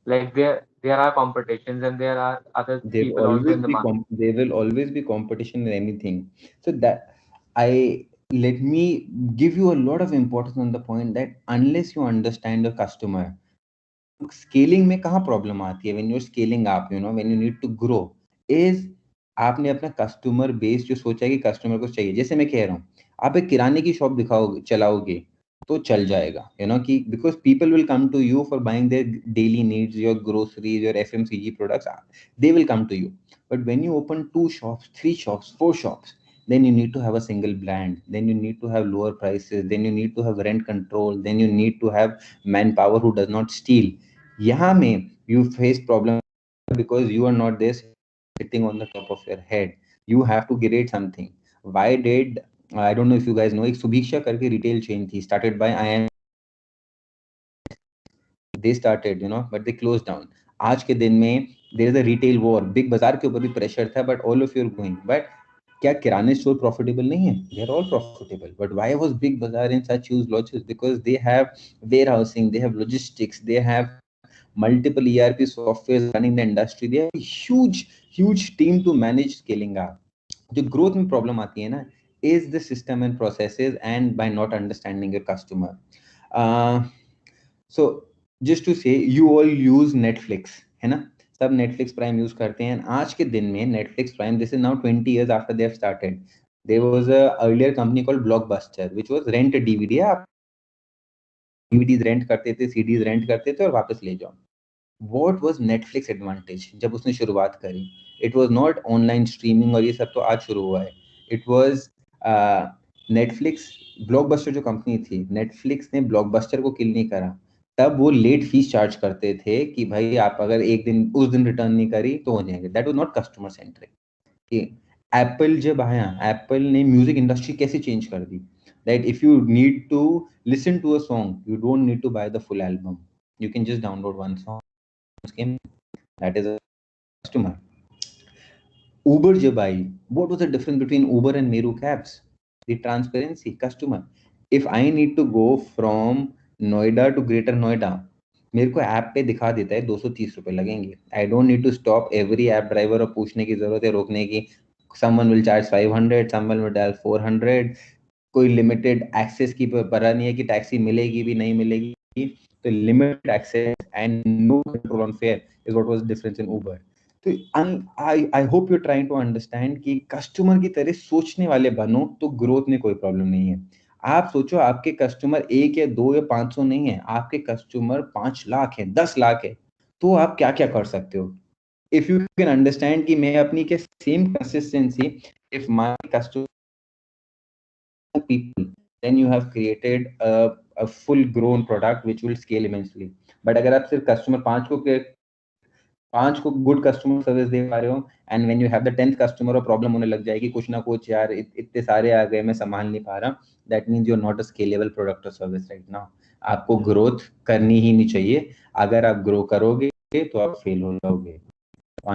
Like there are competitions and there are other There'll people also always in the be market. there will always be competition in anything. So that, I let me give you a lot of importance on the point that unless you understand the customer, scaling में कहाँ problem आती है, when you are scaling up, you know, when you need to grow, is आपने अपना customer base जो सोचा है कि कस्टमर को चाहिए, जैसे मैं कह रहा हूँ, आप एक किराने की शॉप दिखाओगे, चलाओगे तो चल जाएगा, यू नो, कि because people will come to you for buying their daily needs, your groceries, your FMCG products, they will come to you. But when you open 2 shops, 3 shops, 4 shops, then you need to have a single brand, then you need to have lower prices, then you need to have rent control, then you need to have manpower who does not steal. यहाँ में you face problem because you are not there sitting on the top of your head. You have to create something. Why did, I don't know if you guys know, एक सुभिक्षा करके retail chain थी, started by IM, they started, you know, but they closed down. आज के दिन में there is a retail war, big बाजार के ऊपर भी pressure था, but all of you are going. But क्या किराने स्टोर प्रॉफिटेबल नहीं है? They are all profitable. But why was big bazaar in such huge losses? Because they have warehousing, they have logistics, they have multiple ERP softwares running the industry. They have a huge team to manage scaling up. जो growth में problem आती है ना, is the system and processes and by not understanding your customer. So just to say, you all use Netflix, है ना? सब Netflix Prime use करते हैं. आज के दिन में Netflix Prime, this is now 20 years after they have started. There was a earlier company called Blockbuster, which was rent a DVD. आप DVDs रेंट करते थे, CDs रेंट करते थे और वापस ले जाओ. What was Netflix advantage जब उसने शुरुआत करी? It was not online streaming और ये सब तो आज शुरू हुआ है. It was Netflix, Blockbuster जो कंपनी थी, Netflix ने Blockbuster को किल नहीं करा. तब वो लेट फीस चार्ज करते थे कि भाई आप अगर एक दिन उस दिन रिटर्न नहीं करी तो हो जाएंगे. That was not customer centric. Apple जब आया, एप्पल ने म्यूजिक इंडस्ट्री कैसे चेंज कर दी, that if you need to listen to a song, you don't need to buy the full album, you can just download one song. That is a customer. Uber जब आई, what was the difference between Uber and Meru cabs? The transparency. Customer, if I need to go from Noida to Greater Noida, मेरे को app पे दिखा देता है 230 रुपए लगेंगे. I don't need to stop every app driver और पूछने की जरूरत है, रोकने की. Someone will charge 500, someone will charge 400. कोई लिमिटेड एक्सेस की पता नहीं है कि टैक्सी मिलेगी भी नहीं मिलेगी. तो limited access and no control on fare is what was difference in Uber. तो I hope you trying to understand कि कस्टमर की तरह सोचने वाले बनो तो ग्रोथ में कोई प्रॉब्लम नहीं है. आप सोचो आपके कस्टमर 1 या 2 या 500 नहीं है, आपके कस्टमर 5 लाख है, 10 लाख है, तो आप क्या क्या कर सकते हो. इफ यू कैन अंडरस्टैंड कि मैं अपनी के same consistency, if my customer people, then you have created a full grown product which will scale immensely. But अगर आप सिर्फ कस्टमर 5 को गुड कस्टमर सर्विस दे पा रहे हो, and when you have the 10th customer और प्रॉब्लम होने लग जाएगी, कुछ ना कुछ, यार इतने सारे आ गए मैं संभाल नहीं पा रहा, that means you are not a scalable product और सर्विस राइट नाउ. आपको ग्रोथ करनी ही नहीं चाहिए. अगर आप ग्रो करोगे तो आप फेल हो जाओगे.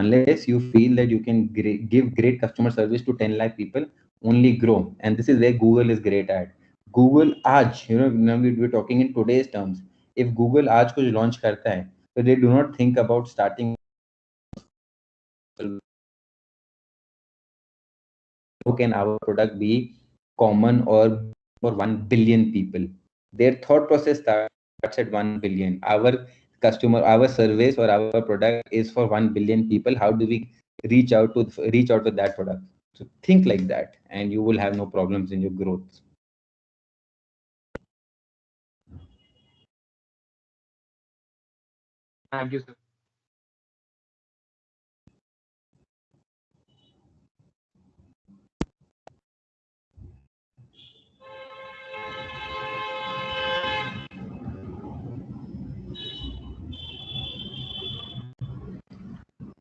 Unless you feel that you can give great customer service to 10 lakh people, only grow. And this is where Google is great at. Google आज, you know, now we're talking in today's terms. If Google आज कुछ launch करता है, so they do not think about starting. How can our product be common or for 1 billion people? Their thought process starts at 1 billion. Our service or our product is for 1 billion people. How do we reach out with that product? So think like that and you will have no problems in your growth. Thank you, sir.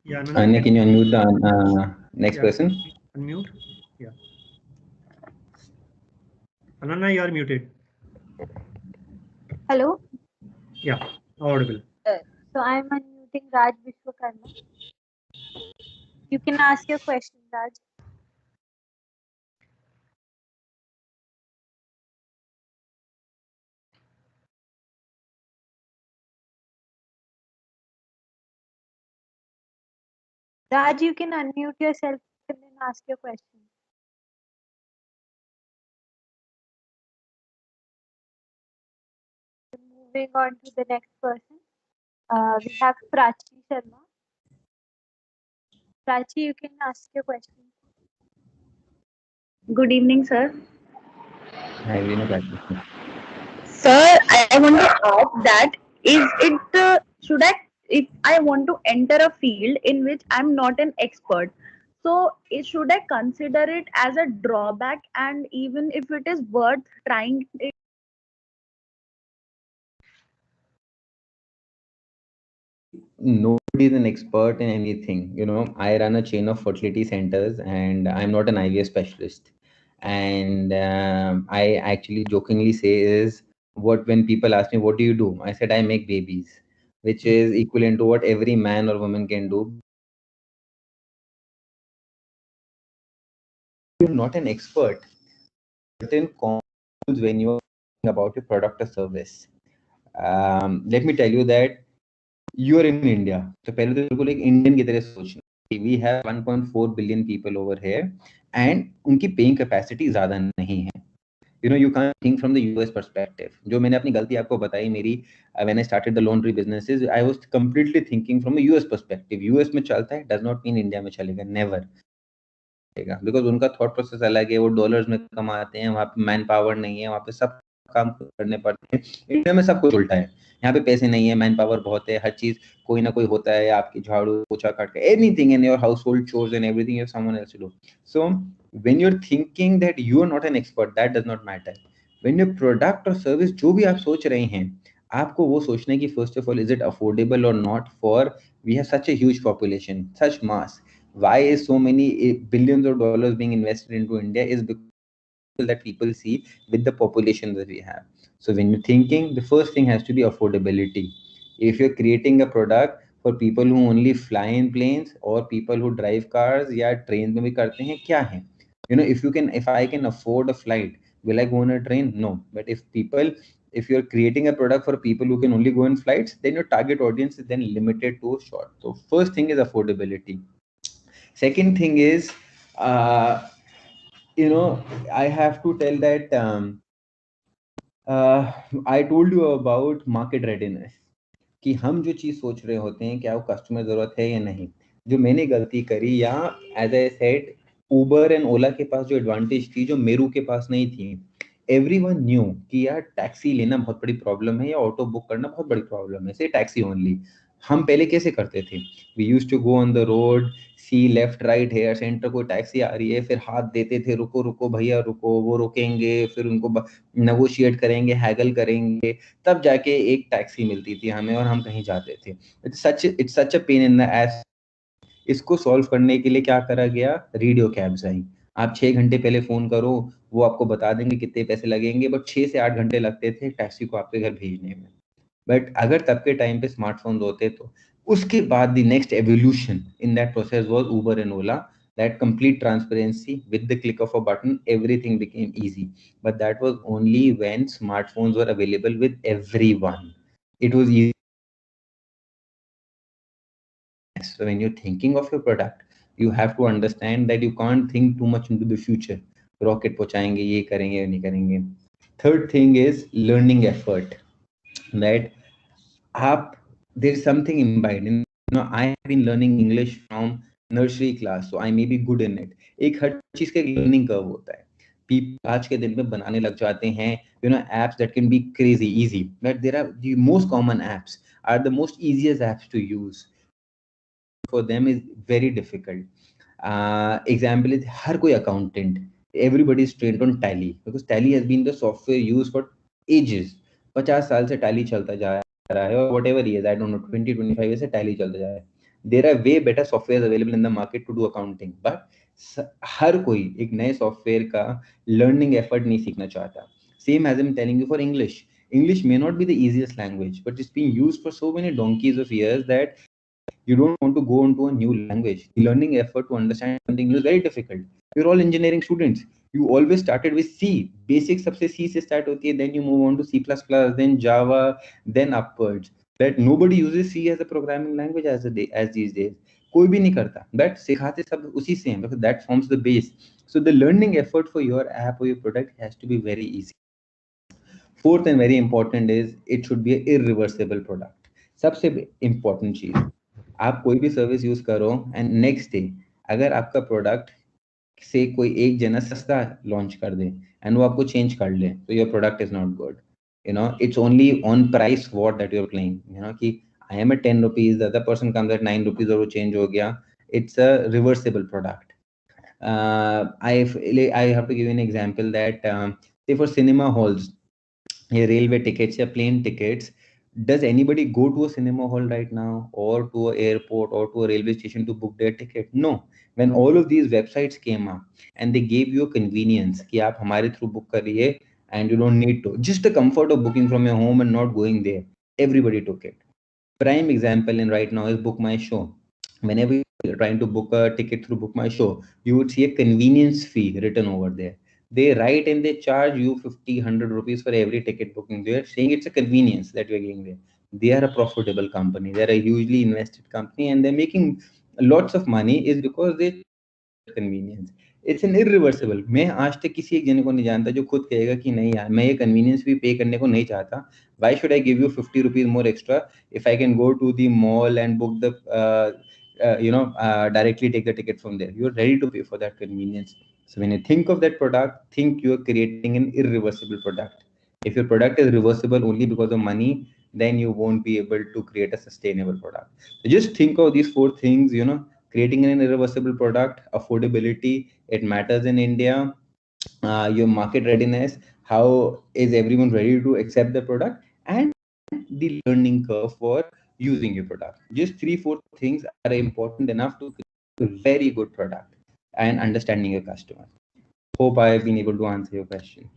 Yeah, Anya, can you unmute the next person? Unmute. Yeah. Ananya, you are muted. Hello. Yeah, audible. So I'm unmuting Raj Vishwakarma. You can ask your question, Raj. Raj, you can unmute yourself and then ask your question. Moving on to the next person. We have Prachi Sharma. Prachi, you can ask your question. Good evening, sir. Hi, Veenu Bhatt. Sir, I want to ask that is it should I if I want to enter a field in which I'm not an expert, so should I consider it as a drawback, and even if it is worth trying it? Nobody is an expert in anything. You know, I run a chain of fertility centers and I'm not an IVF specialist. And I actually jokingly say is what when people ask me, what do you do? I said, I make babies, which is equivalent to what every man or woman can do. You're not an expert. Certain controls when you're about your product or service. Let me tell you that you are in India. तो पहले तो बिल्कुल एक Indian की तरह सोचना. We have 1.4 billion people over here, and उनकी paying capacity ज़्यादा नहीं है. You know, you can't think from the US perspective. जो मैंने अपनी गलती आपको बताई मेरी when I started the laundry businesses, I was completely thinking from a US perspective. US में चलता है does not mean India में चलेगा. Never. बिकॉज उनका थॉट प्रोसेस अलग है, वो डॉलर्स में कमाते हैं, वहाँ पे मैन पावर नहीं है, वहाँ पे सब काम करने पड़ते हैं. इंडिया में सब कुछ उल्टा है, यहाँ पे पैसे नहीं है, मैन पावर बहुत है, हर चीज कोई ना कोई होता है, आपकी झाड़ू पोछा काट के anything in your household chores and everything you have someone else to do. So when you are thinking that you are not an expert, that does not matter. When your product और service जो भी आप सोच रहे हैं, आपको वो सोचना है कि first of all is it affordable और not for we have such a huge population, such mass. Why is so many billions of dollars being invested into India is because that people see with the population that we have. So when you're thinking, the first thing has to be affordability. If you're creating a product for people who only fly in planes or people who drive cars या train में भी करते हैं, क्या है? You know, if I can afford a flight, will I go on a train? No. But if you're creating a product for people who can only go in flights, then your target audience is then limited to short. So first thing is affordability. Second thing is, you know, I have to tell that I told you about market readiness. कि हम जो चीज सोच रहे होते हैं क्या वो कस्टमर जरूरत है या नहीं. जो मैंने गलती करी, या as I said, Uber and Ola के पास जो एडवांटेज थी जो मेरू के पास नहीं थी. एवरीवन न्यू कि यार टैक्सी लेना बहुत बड़ी प्रॉब्लम है या ऑटो बुक करना बहुत बड़ी प्रॉब्लम है, से टैक्सी ओनली. हम पहले कैसे करते थे? We used to go on the road, see left right here centre, कोई टैक्सी आ रही है, फिर हाथ देते थे, रुको रुको भैया रुको, वो रुकेंगे, फिर उनको नेगोशिएट करेंगे, हैगल करेंगे, तब जाके एक टैक्सी मिलती थी हमें और हम कहीं जाते थे. It's such a pain in the S. इसको सॉल्व करने के लिए क्या करा गया? रेडियो कैब्स आई. आप 6 घंटे पहले फोन करो, वो आपको बता देंगे कितने पैसे लगेंगे, बट 6 से 8 घंटे लगते थे टैक्सी को आपके घर भेजने में. बट अगर तब के टाइम पे स्मार्टफोन होते तो उसके बाद the next evolution in that process was Uber and Ola. That complete transparency, with the click of a button everything became easy. But that was only when smartphones were available with everyone. It was easy. So when you're thinking of your product, you have to understand that you can't think too much into the future. Rocket पहुंचाएंगे, ये करेंगे या नहीं करेंगे. Third thing is learning effort. That there's something imbibed. You know, I have been learning English from nursery class, so I may be good in it. एक हर चीज का एक learning curve होता है. People आज के दिन में बनाने लग जाते हैं, you know, apps that can be crazy easy. But there are the most common apps are the most easiest apps to use. For them is very difficult. Example is हर कोई accountant. Everybody is trained on Tally because Tally has been the software used for ages. 50 साल से Tally चलता जा रहा है, or whatever years, I don't know, 20-25 years से Tally चलता जा रहा है. There are way better softwares available in the market to do accounting, but हर कोई एक नए सॉफ्टवेयर का लर्निंग एफर्ट नहीं सीखना चाहता. Same as I'm telling you for English. English may not be the easiest language, but it's been used for so many donkeys of years that you don't want to go into a new language. The learning effort to understand something new is very difficult. We're all engineering students. You always started with C. Basic सबसे C से start होती है, then you move on to C++, then Java, then upwards. That nobody uses C as a programming language as these days. कोई भी नहीं करता. That सिखाते सब उसी से हैं, because that forms the base. So the learning effort for your app or your product has to be very easy. Fourth and very important is it should be an irreversible product. सबसे important चीज, आप कोई भी service use करो and next day अगर आपका product से कोई एक जना सस्ता लॉन्च कर दे एंड वो आपको चेंज कर ले, तो your product is not good. It's only on price war that you're playing. कि I am at 10 rupees, the other person comes at 9 rupees और वो change हो गया. It's a reversible product. I have to give you an example that say for cinema halls, railway tickets या plane tickets, does anybody go to a cinema hall right now or to an airport or to a railway station to book their ticket? No. When all of these websites came up and they gave you a convenience कि आप हमारे through book करिए and you don't need to, just the comfort of booking from your home and not going there, everybody took it. Prime example in right now is Book My Show. Whenever you're trying to book a ticket through Book My Show, you would see a convenience fee written over there. They write and they charge you 50, 100 rupees for every ticket booking. They're saying it's a convenience that you're getting there. They are a profitable company. They're a hugely invested company and they're making lots of money is because they convenience. It's an irreversible. मैं आज तक किसी एक जने को नहीं जानता जो खुद कहेगा कि नहीं यार मैं ये convenience भी पे करने को नहीं चाहता. Why should I give you 50 rupees more extra if I can go to the mall and book the directly take the ticket from there? You're ready to pay for that convenience. So when you think of that product, think you're creating an irreversible product. If your product is reversible only because of money, then you won't be able to create a sustainable product. So just think of these four things, creating an irreversible product, affordability, it matters in India, your market readiness, how is everyone ready to accept the product, and the learning curve for using your product. Just 3-4 things are important enough to create a very good product and understanding your customer. Hope I have been able to answer your question.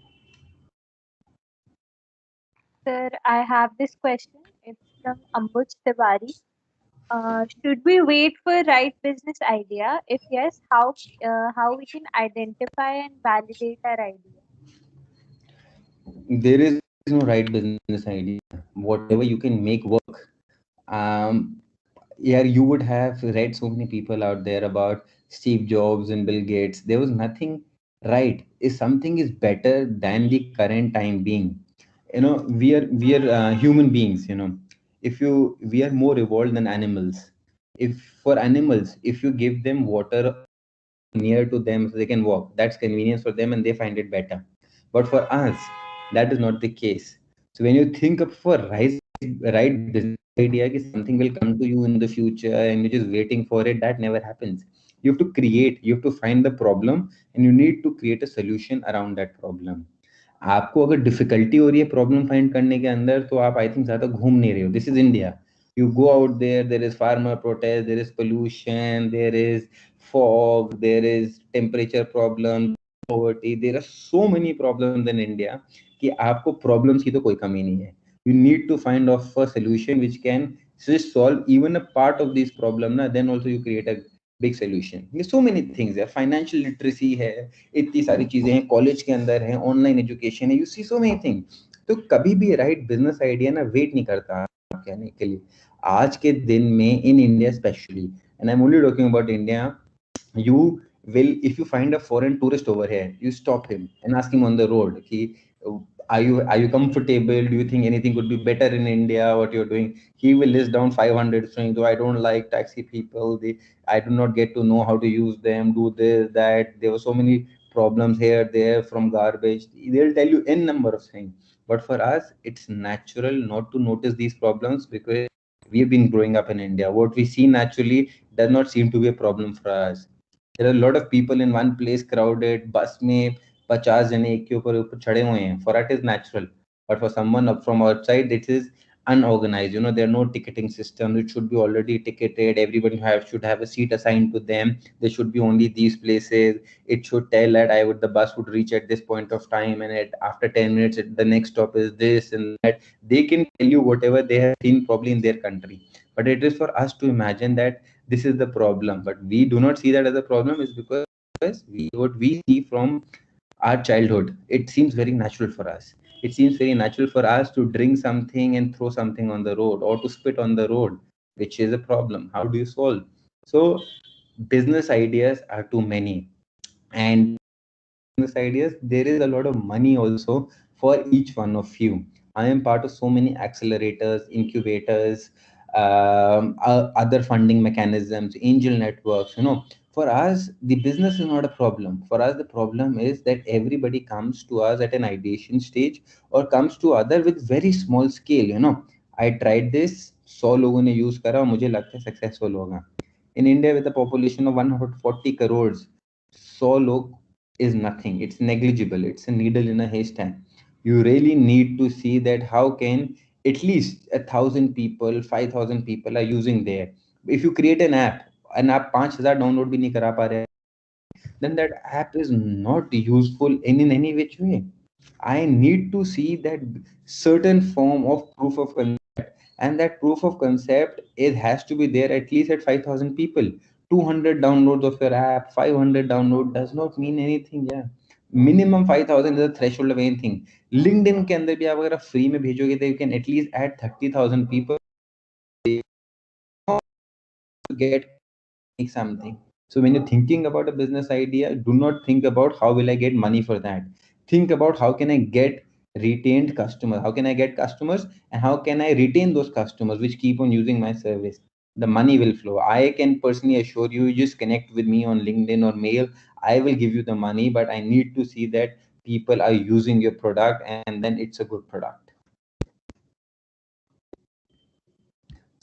Sir, I have this question. It's from Ambuj Tiwari. Should we wait for right business idea? If yes, how we can identify and validate our idea? There is no right business idea. Whatever you can make work. You would have read so many people out there about Steve Jobs and Bill Gates. There was nothing right. If something is better than the current time being, we are human beings. We are more evolved than animals. If for animals, if you give them water near to them so they can walk, that's convenience for them and they find it better. But for us, that is not the case. So when you think of for right business idea that something will come to you in the future and you're just waiting for it, that never happens. You have to create, you have to find the problem and you need to create a solution around that problem. आपको अगर difficulty हो रही है problem find करने के अंदर, तो आप आई थिंक ज्यादा घूम नहीं रहे हो. This is India. You go out there, there is farmer protest, there is pollution, there is fog, there is temperature problem, poverty. There are so many problems in India कि आपको problems की तो कोई कमी नहीं है. You need to find off a solution which can just solve even a part of this problem. Then also you create a big solution. So many things है. Financial literacy है, इतनी सारी चीजें हैं, कॉलेज के अंदर है, ऑनलाइन एजुकेशन है. You see so many things. तो कभी भी राइट बिजनेस आइडिया ना वेट नहीं करता कहने के लिए. आज के दिन में in India especially, and I'm only talking about India, you will, if you find a foreign tourist over here, you stop him and ask him on the road, are you comfortable? Do you think anything could be better in India? What you're doing? He will list down 500 things. So I don't like taxi people. I do not get to know how to use them. Do this, that. There were so many problems here, there, from garbage. They'll tell you n number of things. But for us, it's natural not to notice these problems because we've been growing up in India. What we see naturally does not seem to be a problem for us. There are a lot of people in one place, crowded, bus में 50 जने एक के ऊपर ऊपर चढ़े हुए हैं. For us is natural, but for someone up from outside, it is unorganized. There are no ticketing systems. It should be already ticketed. Everybody should have a seat assigned to them. There should be only these places. It should tell that the bus would reach at this point of time, and after 10 minutes the next stop is this and that. They can tell you whatever they have seen probably in their country, but it is for us to imagine that this is the problem. But we do not see that as a problem, is because what we see from our childhood, it seems very natural for us. It seems very natural for us to drink something and throw something on the road, or to spit on the road, which is a problem. How do you solve? So business ideas are too many, and business ideas, there is a lot of money also for each one of you. I am part of so many accelerators, incubators, other funding mechanisms, angel networks. For us, the business is not a problem. For us, the problem is that everybody comes to us at an ideation stage, or comes to other with very small scale. I tried this, 100 लोगों ने use करा और मुझे लगता है successful होगा. In India, with a population of 140 crores, 100 लोग is nothing. It's negligible. It's a needle in a haystack. You really need to see that how can at least 1,000 people, 5,000 people are using there. If you create an app 5,000 download bhi nahi kara pa rahe, then that app is not useful in any which way. I need to see that certain form of proof of concept, and that proof of concept, it has to be there at least at 5,000 people. 200 downloads of your app, 500 download does not mean anything. Yeah, minimum 5,000 is the threshold of anything. LinkedIn के अंदर भी आप अगर free में भेजोगे, तो you can at least add 30,000 people to get something. So when you're thinking about a business idea, do not think about how will I get money for that. Think about how can I get retained customers, how can I get customers, and how can I retain those customers which keep on using my service. The money will flow. I can personally assure you, just connect with me on LinkedIn or mail. I will give you the money, but I need to see that people are using your product, and then it's a good product.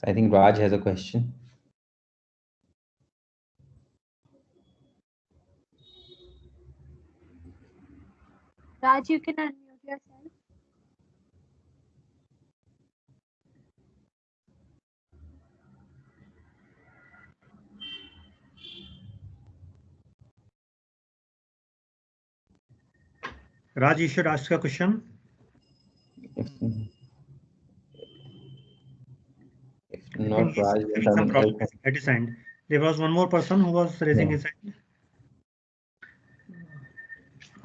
I think Raj has a question. Raj, you can unmute yourself. Raj, you should ask a question. If not, Raj, then Some someone problem else. at his end. There was one more person who was raising his hand.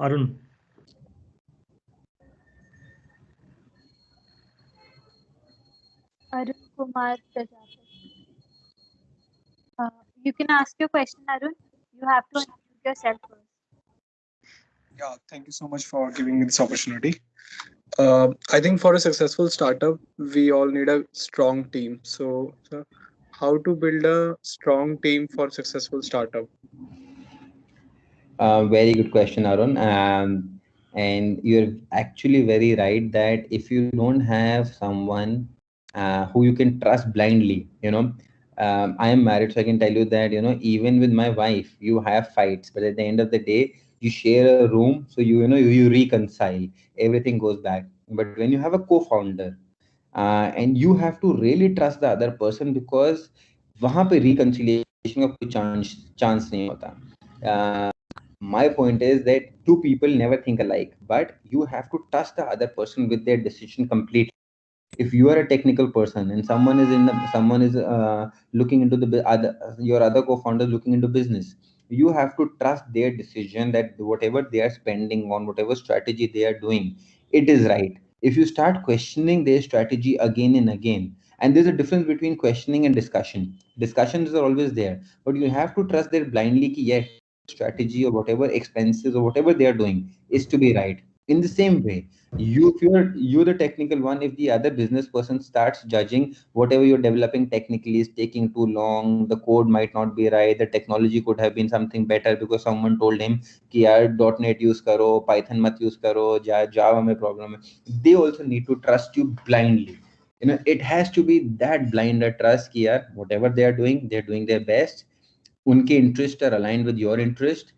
Arun. Arun Kumar Prajapati. You can ask your question, Arun. You have to unmute yourself first. Yeah, thank you so much for giving me this opportunity. I think for a successful startup, we all need a strong team. So, how to build a strong team for successful startup? Very good question, Arun. And you're actually very right that if you don't have someone who you can trust blindly, I am married, so I can tell you that, even with my wife, you have fights, but at the end of the day, you share a room, so you reconcile, everything goes back. But when you have a co-founder, and you have to really trust the other person, because वहां पे reconciliation का कोई chance नहीं होता. My point is that two people never think alike, but you have to trust the other person with their decision completely. If you are a technical person and someone is looking into your other co-founder looking into business, you have to trust their decision, that whatever they are spending on, whatever strategy they are doing, it is right. If you start questioning their strategy again and again, and there's a difference between questioning and discussions are always there, but you have to trust their blindly ki yes, strategy or whatever expenses or whatever they are doing is to be right. In the same way, if you're the technical one, if the other business person starts judging whatever you're developing technically is taking too long, the code might not be right, the technology could have been something better because someone told him कि यार .NET use करो, Python मत use करो, Java में problem है, they also need to trust you blindly. It has to be that blind a trust कि यार whatever they are doing, they're doing their best. उनके interests are aligned with your interest.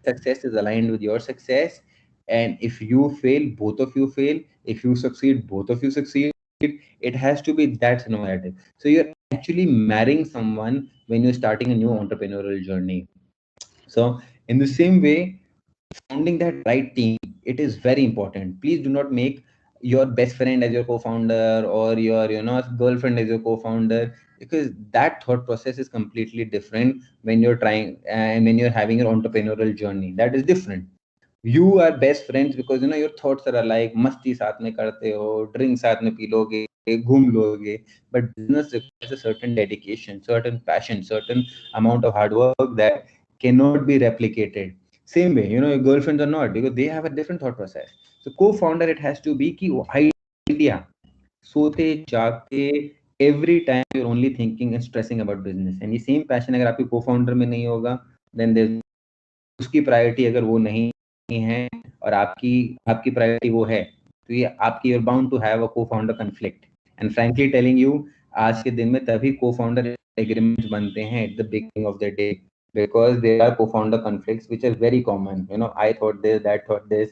Success is aligned with your success. And if you fail, both of you fail. If you succeed, both of you succeed. it has to be that cinematic. So you're actually marrying someone when you're starting a new entrepreneurial journey. So in the same way, founding that right team, it is very important. Please do not make your best friend as your co-founder, or your girlfriend as your co-founder, because that thought process is completely different when you're trying and when you're having your entrepreneurial journey. That is different. You are best friends because your thoughts are alike, masti साथ में करते हो, drink साथ में P लोगे, घूम लोगे. But business requires a certain dedication, certain passion, certain amount of hard work that cannot be replicated. Same way, your girlfriends are not, because they have a different thought process. So co-founder, it has to be कि वो idea, सोते जागते every time you're only thinking and stressing about business. And ये same passion अगर आपके co-founder में नहीं होगा, then there's उसकी प्रायोरिटी अगर वो नहीं है और आपकी आपकी प्रायोरिटी वो है, तो ये आपकी you're bound to have a co-founder conflict. And frankly telling you, आज के दिन में तभी co-founder agreements बनते हैं at the beginning of the day, because there are co-founder conflicts which are very common. I thought this, that thought this.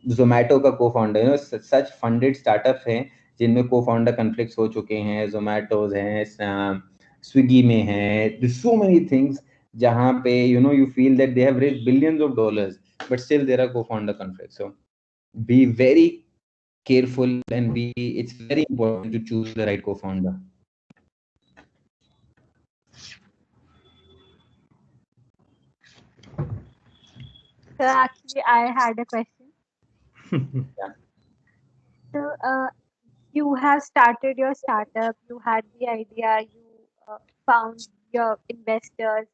Zomato का co-founder, such funded startups हैं जिनमें co-founder conflicts हो चुके हैं. Zomatos हैं, Swiggy में हैं. There's so many things जहाँ पे you feel that they have raised billions of dollars, but still there are co-founder conflicts. So be very careful, and it's very important to choose the right co-founder. So actually, I had a question. Yeah. So you have started your startup, you had the idea, you found your investors,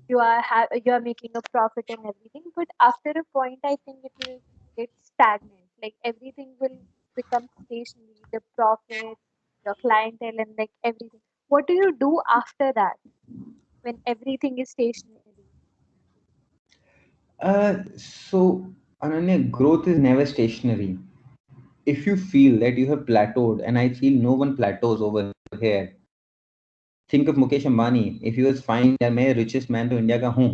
you are making a profit and everything. But after a point, I think it will get stagnant. Like everything will become stationary. The profit, the clientele, and like everything. What do you do after that when everything is stationary? So Ananya, growth is never stationary. If you feel that you have plateaued, and I feel no one plateaus over here. Think of Mukesh Ambani. If he was fine, यार मैं richest man तो India का हूँ,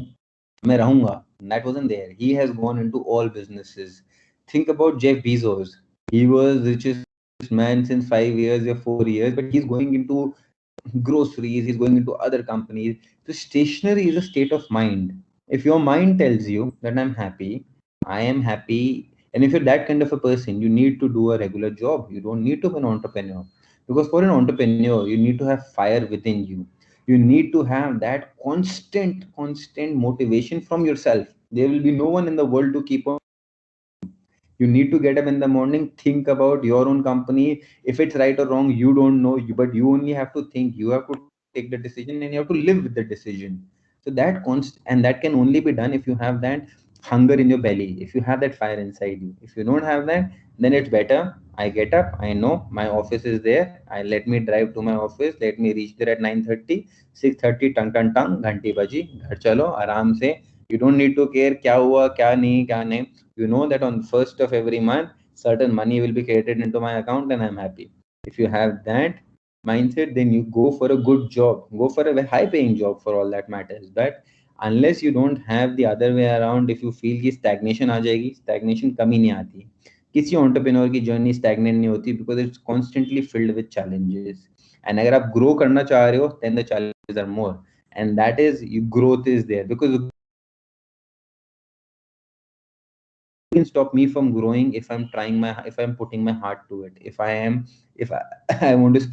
मैं रहूंगा. That wasn't there. He has gone into all businesses. Think about Jeff Bezos. He was richest man since 5 years or 4 years, but he's going into groceries, he's going into other companies. So stationary is a state of mind. If your mind tells you that I'm happy, I am happy, and if you're that kind of a person, you need to do a regular job. You don't need to be an entrepreneur, because for an entrepreneur, you need to have fire within you. You need to have that constant motivation from yourself. There will be no one in the world to keep on. You need to get up in the morning, think about your own company. If it's right or wrong, you don't know, but you only have to think. You have to take the decision, and you have to live with the decision. So and that can only be done if you have that hunger in your belly, if you have that fire inside you. If you don't have that, then it's better. I get up, I know my office is there, I let me drive to my office, let me reach there at 9:30, 6:30, tang tang tang, घंटी बजी, घर चलो आराम से. You don't need to care क्या हुआ क्या नहीं. You know that on 1st of every month, certain money will be credited into my account, and I'm happy. If you have that mindset, then you go for a good job, go for a high paying job for all that matters. But unless you don't have the other way around, if you feel कि stagnation आ जाएगी, stagnation कमी नहीं आती. किसी entrepreneur की journey stagnant नहीं होती, because it's constantly filled with challenges. And अगर आप grow करना चाह रहे हो, then the challenges are more, and that is growth is there, because can stop me from growing if I'm putting my heart to it. If I want to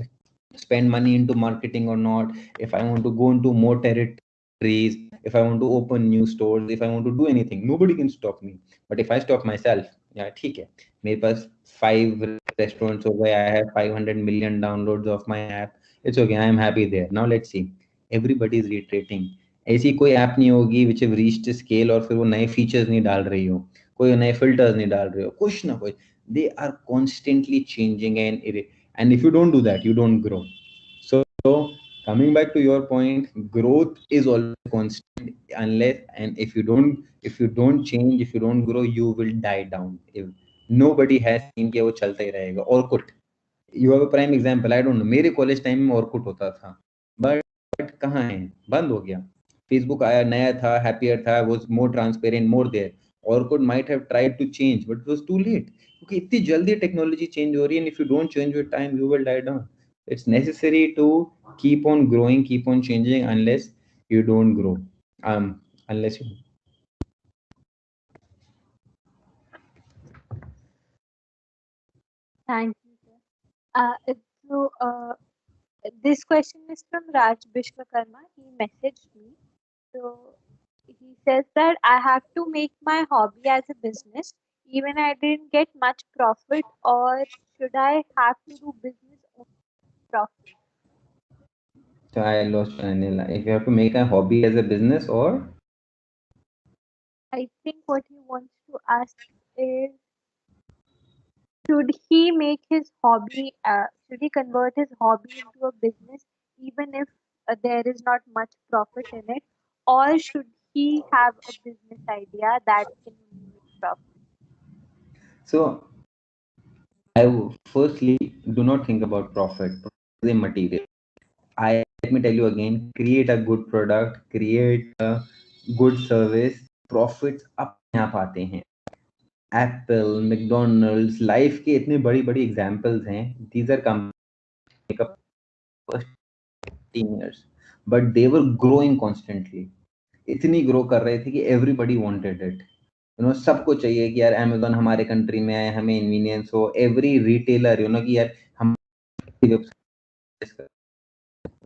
spend money into marketing or not, if I want to go into more territories, if I want to open new stores, if I want to do anything, nobody can stop me. But if I stop myself, yeah, ठीक है, मेरे पास 5 restaurants हो गए, I have 500 million downloads of my app, it's okay, I am happy there. Now let's see, everybody is reiterating. ऐसी कोई app नहीं होगी which have reached a scale और फिर वो नए फीचर्स नहीं डाल रही हो, कोई नए फिल्टर्स नहीं डाल रहे हो, कुछ ना कुछ. They are constantly changing, and if you don't do that, you don't grow. So coming back to your point, growth is always constant, unless and if you don't change, if you don't grow, you will die down. If nobody has seen कि वो चलता ही रहेगा. Orkut, you have a prime example. I don't know, मेरे college time में Orkut होता था, but कहाँ है, बंद हो गया. फेसबुक आया, नया था, हैप्पियर था, was more transparent, more there. Orkut might have tried to change, but it was too late. क्योंकि इतनी जल्दी टेक्नोलॉजी चेंज हो रही है, and if you don't change with time, you will die down. It's necessary to keep on growing, keep on changing, unless you don't grow. Unless you. Thank you, sir. This question is from Raj Bishwakarma. He messaged me. So he says that I have to make my hobby as a business, even I didn't get much profit, or should I have to do business only profit? So I lost Anil. If you have to make a hobby as a business, or I think what he wants to ask is, should he make his hobby, should he convert his hobby into a business, even if there is not much profit in it, or should he have a business idea that can only make profit? so firstly do not think about profit. Profit is a material. Let me tell you again, create a good product, create a good service, profits अपने आप आते हैं. Apple, McDonald's, life के इतने बड़ी बड़ी examples हैं. These are company first 15 years, but they were growing constantly. इतनी ग्रो कर रहे थे कि एवरीबडी वांटेड इट. सबको चाहिए कि यार अमेजोन हमारे कंट्री में आए, हमें इन्वीनियंस हो. एवरी रिटेलर कि यार हम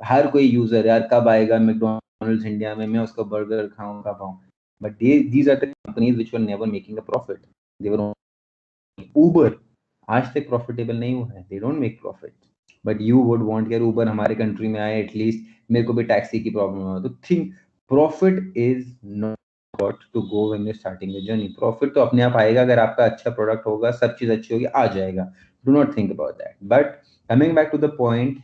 हर कोई यूजर यार कब आएगा मैकडोनल्ड्स इंडिया में, मैं उसका बर्गर खाऊं कब आऊं. But these are the companies which were never making a profit. They were Uber आज तक प्रॉफिटेबल नहीं हुआ है. They don't make profit. But you would want यार उबर हमारे कंट्री में आए, एटलीस्ट मेरे को भी टैक्सी की प्रॉब्लम हो. तो think profit is not got to go when you starting the journey. Profit तो अपने आप आएगा अगर आपका अच्छा प्रोडक्ट होगा, सब चीज अच्छी होगी, आ जाएगा. Do not think about that. But coming back to the point,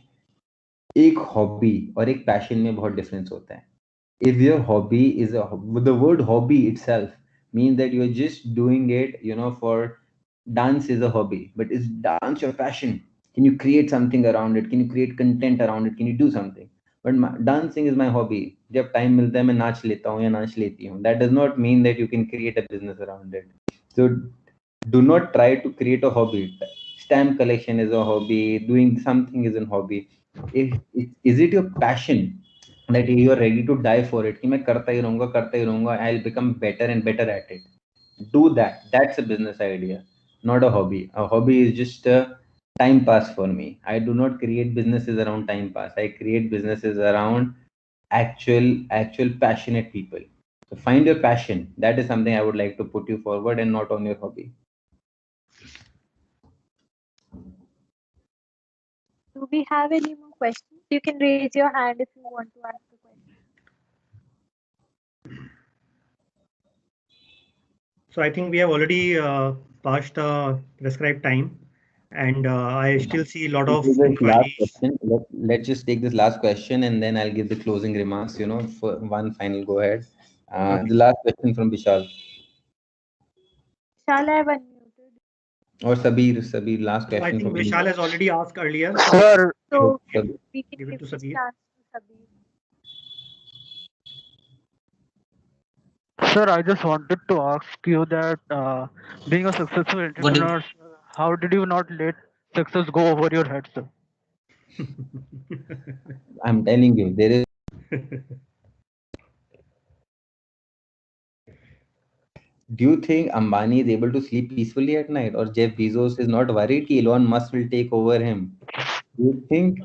एक हॉबी और एक पैशन में बहुत डिफरेंस होता है. If your hobby is the word hobby itself means that you're just doing it, for dance is a hobby, but is dance your passion? Can you create something around it? Can you create content around it? Can you do something? But dancing is my hobby. जब time मिलता है मैं नाच लेता हूँ या नाच लेती हूँ. That does not mean that you can create a business around it. So do not try to create a hobby. Stamp collection is a hobby. Doing something is a hobby. Is it your passion that you are ready to die for it? कि मैं करता ही रहूंगा, I'll become better and better at it. Do that. That's a business idea, not a hobby. A hobby is just a time pass for me. I do not create businesses around time pass. I create businesses around actual passionate people. So find your passion. That is something I would like to put you forward, and not on your hobby. Do we have any more questions? You can raise your hand if you want to ask a question. So I think we have already passed the prescribed time, and I still see a lot of inquiries. Let's just take this last question, and then I'll give the closing remarks. For one final go ahead. Okay. The last question from Vishal. Shall I have unmuted? Or Sabir, last So I question think from Vishal has already asked earlier. Sir, So Sabir. we can Give it give to this Sabir. chance to Sabir. sir, I just wanted to ask you that being a successful entrepreneur, how did you not let success go over your head, sir? I'm telling you, there is. Do you think Ambani is able to sleep peacefully at night, or Jeff Bezos is not worried that Elon Musk will take over him? Do you think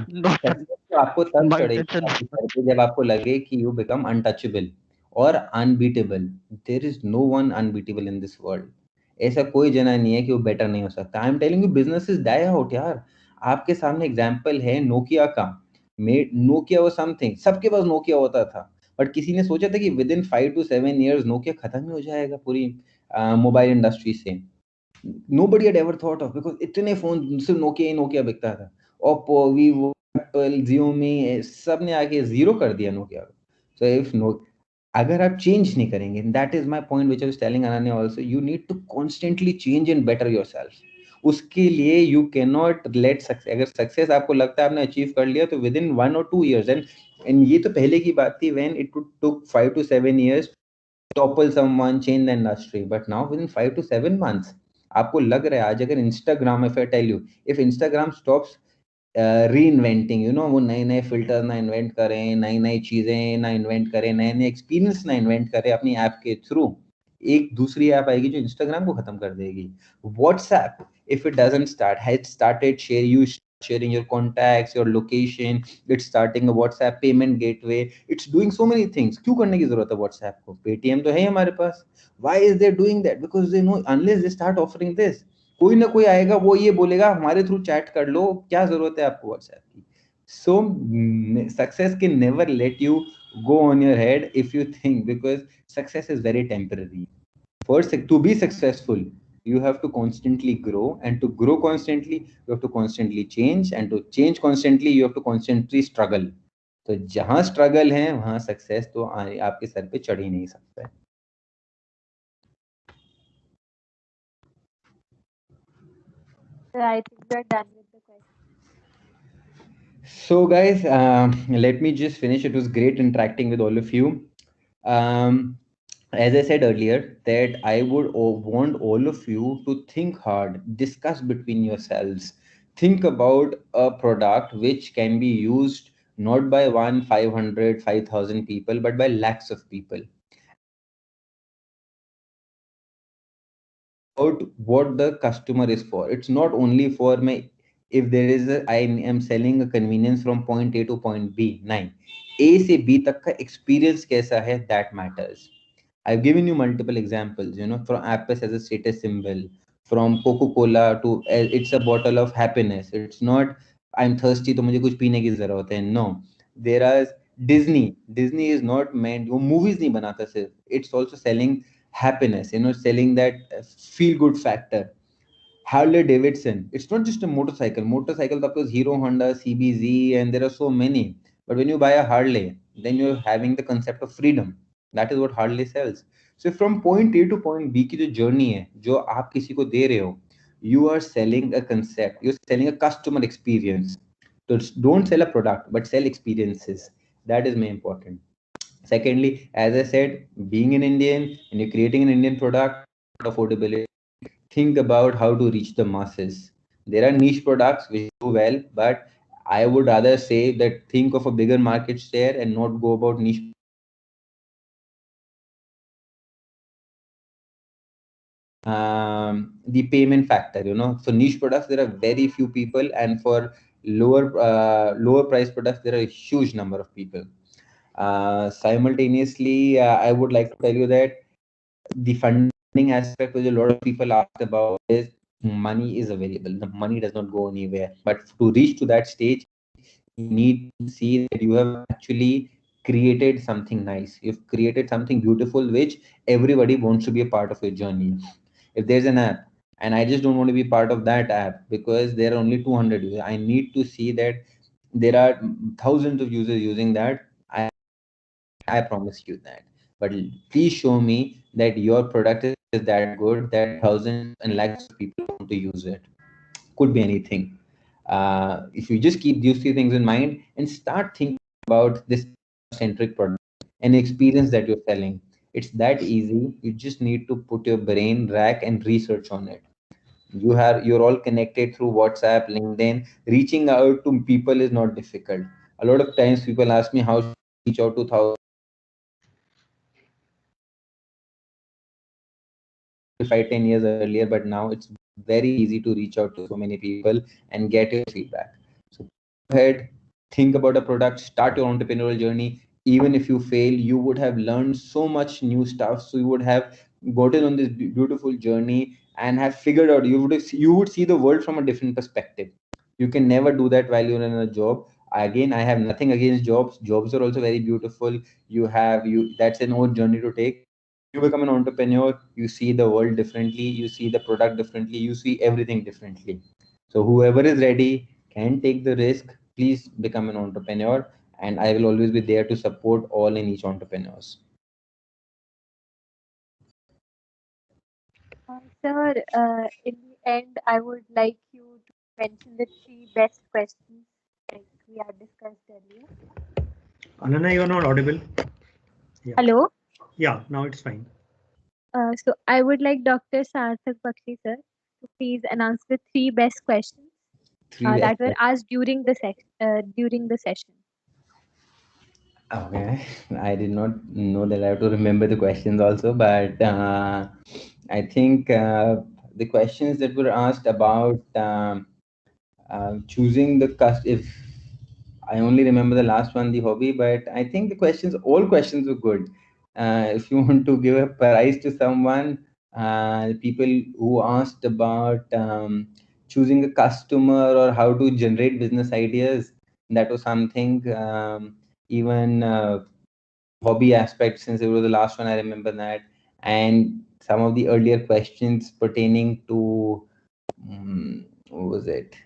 No, sir. तो आपको तब My चढ़ेगी intention. आपके sir पे जब आपको लगे कि you become untouchable or unbeatable? There is no one unbeatable in this world. ऐसा कोई जना नहीं है कि वो बेटर नहीं हो सकता. I am telling you businesses die out यार. आपके सामने एग्जांपल है नोकिया का. नोकिया वो समथिंग, सबके पास नोकिया होता था, बट किसी ने सोचा था कि with in 5 to 7 years Nokia खत्म ही हो जाएगा पूरी मोबाइल इंडस्ट्री से. nobody had ever thought of, because इतने फोन सिर्फ नोकिया ही नोकिया बिकता था. ओप्पो, वीवो, एप्पल, जियोमी, सब ने आके जीरो कर दिया नोकिया को. सो इफ अगर आप चेंज नहीं करेंगे, that is my point which I was telling Ananya also, you need to constantly change and better yourself. उसके लिए you can not let success, अगर सक्सेस आपको लगता है आपने अचीव कर लिया तो within 1 or 2 years, and ये तो पहले की बात थी, when it took 5 to 7 years topple someone, change the industry. But now within 5 to 7 months, आपको लग रहा है आज अगर Instagram, if I tell you, if Instagram stops reinventing, वो नए नए फिल्टर ना इन्वेंट करें, नई नई चीजें ना इन्वेंट करें, नए नए एक्सपीरियंस ना इन्वेंट करें अपनी ऐप के थ्रू, एक दूसरी ऐप आएगी जो इंस्टाग्राम को खत्म कर देगी. WhatsApp, if it doesn't start, had started sharing your contacts, your location, it's starting a WhatsApp payment gateway, it's doing so many things. क्यों करने की जरूरत है WhatsApp को? पेटीएम तो है ही हमारे पास. Why is they doing that? Because they know unless they start offering this, कोई ना कोई आएगा, वो ये बोलेगा हमारे थ्रू चैट कर लो, क्या जरूरत है आपको WhatsApp की? So success can never let you go on your head if you think, because success is very temporary. First, to be successful, you have to constantly grow, and to grow constantly, you have to constantly change, and to change constantly, you have to constantly struggle. तो जहां struggle है वहां success तो आपके sir पे चढ़ ही नहीं सकता है. So I think we are done with the question. So guys, let me just finish. It was great interacting with all of you. As I said earlier, that I would want all of you to think hard, discuss between yourselves, think about a product which can be used not by 500, 5,000 people, but by lakhs of people. About what the customer is for. It's not only for my, if there is a, I am selling a convenience from point A to point B. नहीं, A से B तक का experience कैसा है, that matters. I've given you multiple examples, from Apple as a status symbol, from Coca-Cola to it's a bottle of happiness. It's not I'm thirsty तो मुझे कुछ पीने की जरूरत है. No, there are Disney. Disney is not meant, वो movies नहीं बनाता सिर्फ. It's also selling happiness, selling that feel good factor. Harley Davidson, it's not just a motorcycle. Motorcycle, of course, Hero, Honda, CBZ, and there are so many. But when you buy a Harley, then you're having the concept of freedom. That is what Harley sells. So from point A to point B की जो journey है, जो आप किसी को दे रहे हो, you are selling a concept. You're selling a customer experience. So don't sell a product, but sell experiences. That is more important. Secondly, as I said, being an Indian and you're creating an Indian product, affordability, think about how to reach the masses. There are niche products which do well, but I would rather say that think of a bigger market share and not go about niche. The payment factor, for niche products there are very few people, and for lower price products there are a huge number of people. Simultaneously, I would like to tell you that the funding aspect which a lot of people ask about is money is available. The money does not go anywhere. But to reach to that stage, you need to see that you have actually created something nice. You've created something beautiful, which everybody wants to be a part of your journey. If there's an app and I just don't want to be part of that app because there are only 200 users, I need to see that there are thousands of users using that. I promise you that. But please show me that your product is that good that thousands and lakhs of people want to use it. Could be anything. If you just keep these three things in mind and start thinking about this centric product and experience that you're selling, it's that easy. You just need to put your brain rack and research on it. You're all connected through WhatsApp, LinkedIn. Reaching out to people is not difficult. A lot of times people ask me how to reach out to thousands. 5-10 years earlier, but now it's very easy to reach out to so many people and get your feedback. So go ahead, think about a product, start your entrepreneurial journey. Even if you fail, you would have learned so much new stuff. So you would have gotten on this beautiful journey and have figured out, you would see the world from a different perspective. You can never do that while you're in a job. Again, I have nothing against jobs. Jobs are also very beautiful. That's an own journey to take. You become an entrepreneur, you see the world differently, you see the product differently, you see everything differently. So whoever is ready can take the risk. Please become an entrepreneur, and I will always be there to support all and each entrepreneurs. Sir, in the end, I would like you to mention the 3 best questions like we had discussed earlier. Ananya, you're not audible. Yeah. Hello? Yeah, now it's fine. So I would like Dr. Saarthak Bakshi sir to please announce the 3 best questions that were asked during the session. Okay, I did not know that I have to remember the questions also, but I think the questions that were asked about choosing the if I only remember the last one, the hobby, but I think the questions, all questions were good. If you want to give a prize to someone, the people who asked about choosing a customer or how to generate business ideas, that was something. Even hobby aspect, since it was the last one, I remember that. And some of the earlier questions pertaining to, what was it?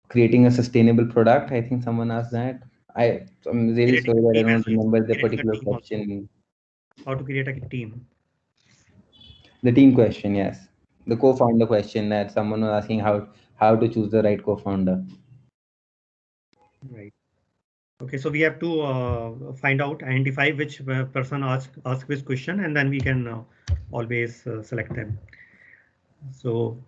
Creating a sustainable product. I think someone asked that. I'm really Creating sorry a that I team don't as well. remember the Creating a particular team also. question. How to create a team. The team question, yes. The co-founder question, that someone was asking how to choose the right co-founder. Right. Okay, so we have to find out, identify which person ask this question, and then we can always select them. So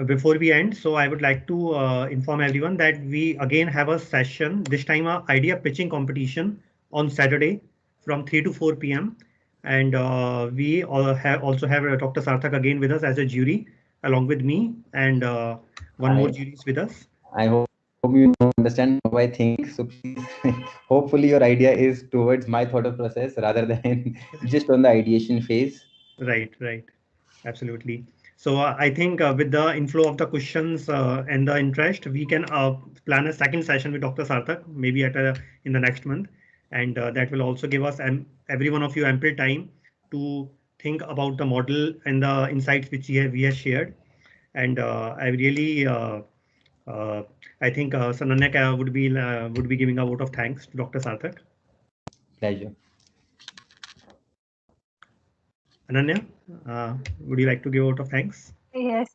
before we end, so I would like to inform everyone that we again have a session, this time a idea pitching competition on Saturday from 3 to 4 p.m. And we all also have Dr. Saarthak again with us as a jury, along with me, and one more jury is with us. I hope you understand how I think. So please, hopefully your idea is towards my thought process rather than just on the ideation phase. Right, right. Absolutely. So I think with the inflow of the questions and the interest, we can plan a second session with Dr. Saarthak, maybe in the next month. And that will also give us every one of you ample time to think about the model and the insights which we have shared. And I really, I think Sananya would be giving a vote of thanks to Dr. Saarthak. Pleasure. Ananya, would you like to give a vote of thanks? Yes.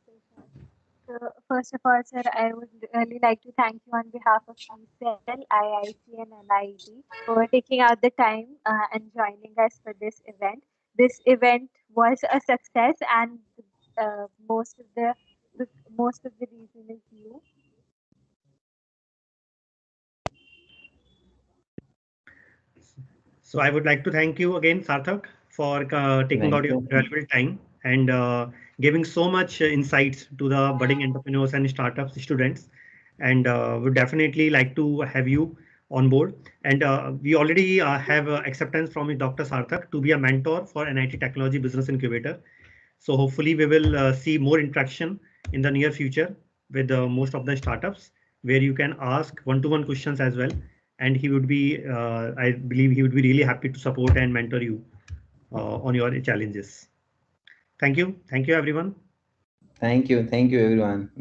So first of all, sir, I would really like to thank you on behalf of ECEL, IIT, and LIET for taking out the time and joining us for this event. This event was a success, and most of the reason is you. So I would like to thank you again, Saarthak, for taking out your valuable time and giving so much insights to the budding entrepreneurs and startups students. And would definitely like to have you on board. And we already have acceptance from Dr. Saarthak to be a mentor for NIT Technology Business Incubator. So hopefully we will see more interaction in the near future with most of the startups, where you can ask one-to-one questions as well. And he would be, I believe he would be really happy to support and mentor you on your challenges. Thank you. Thank you, everyone. Thank you. Thank you, everyone.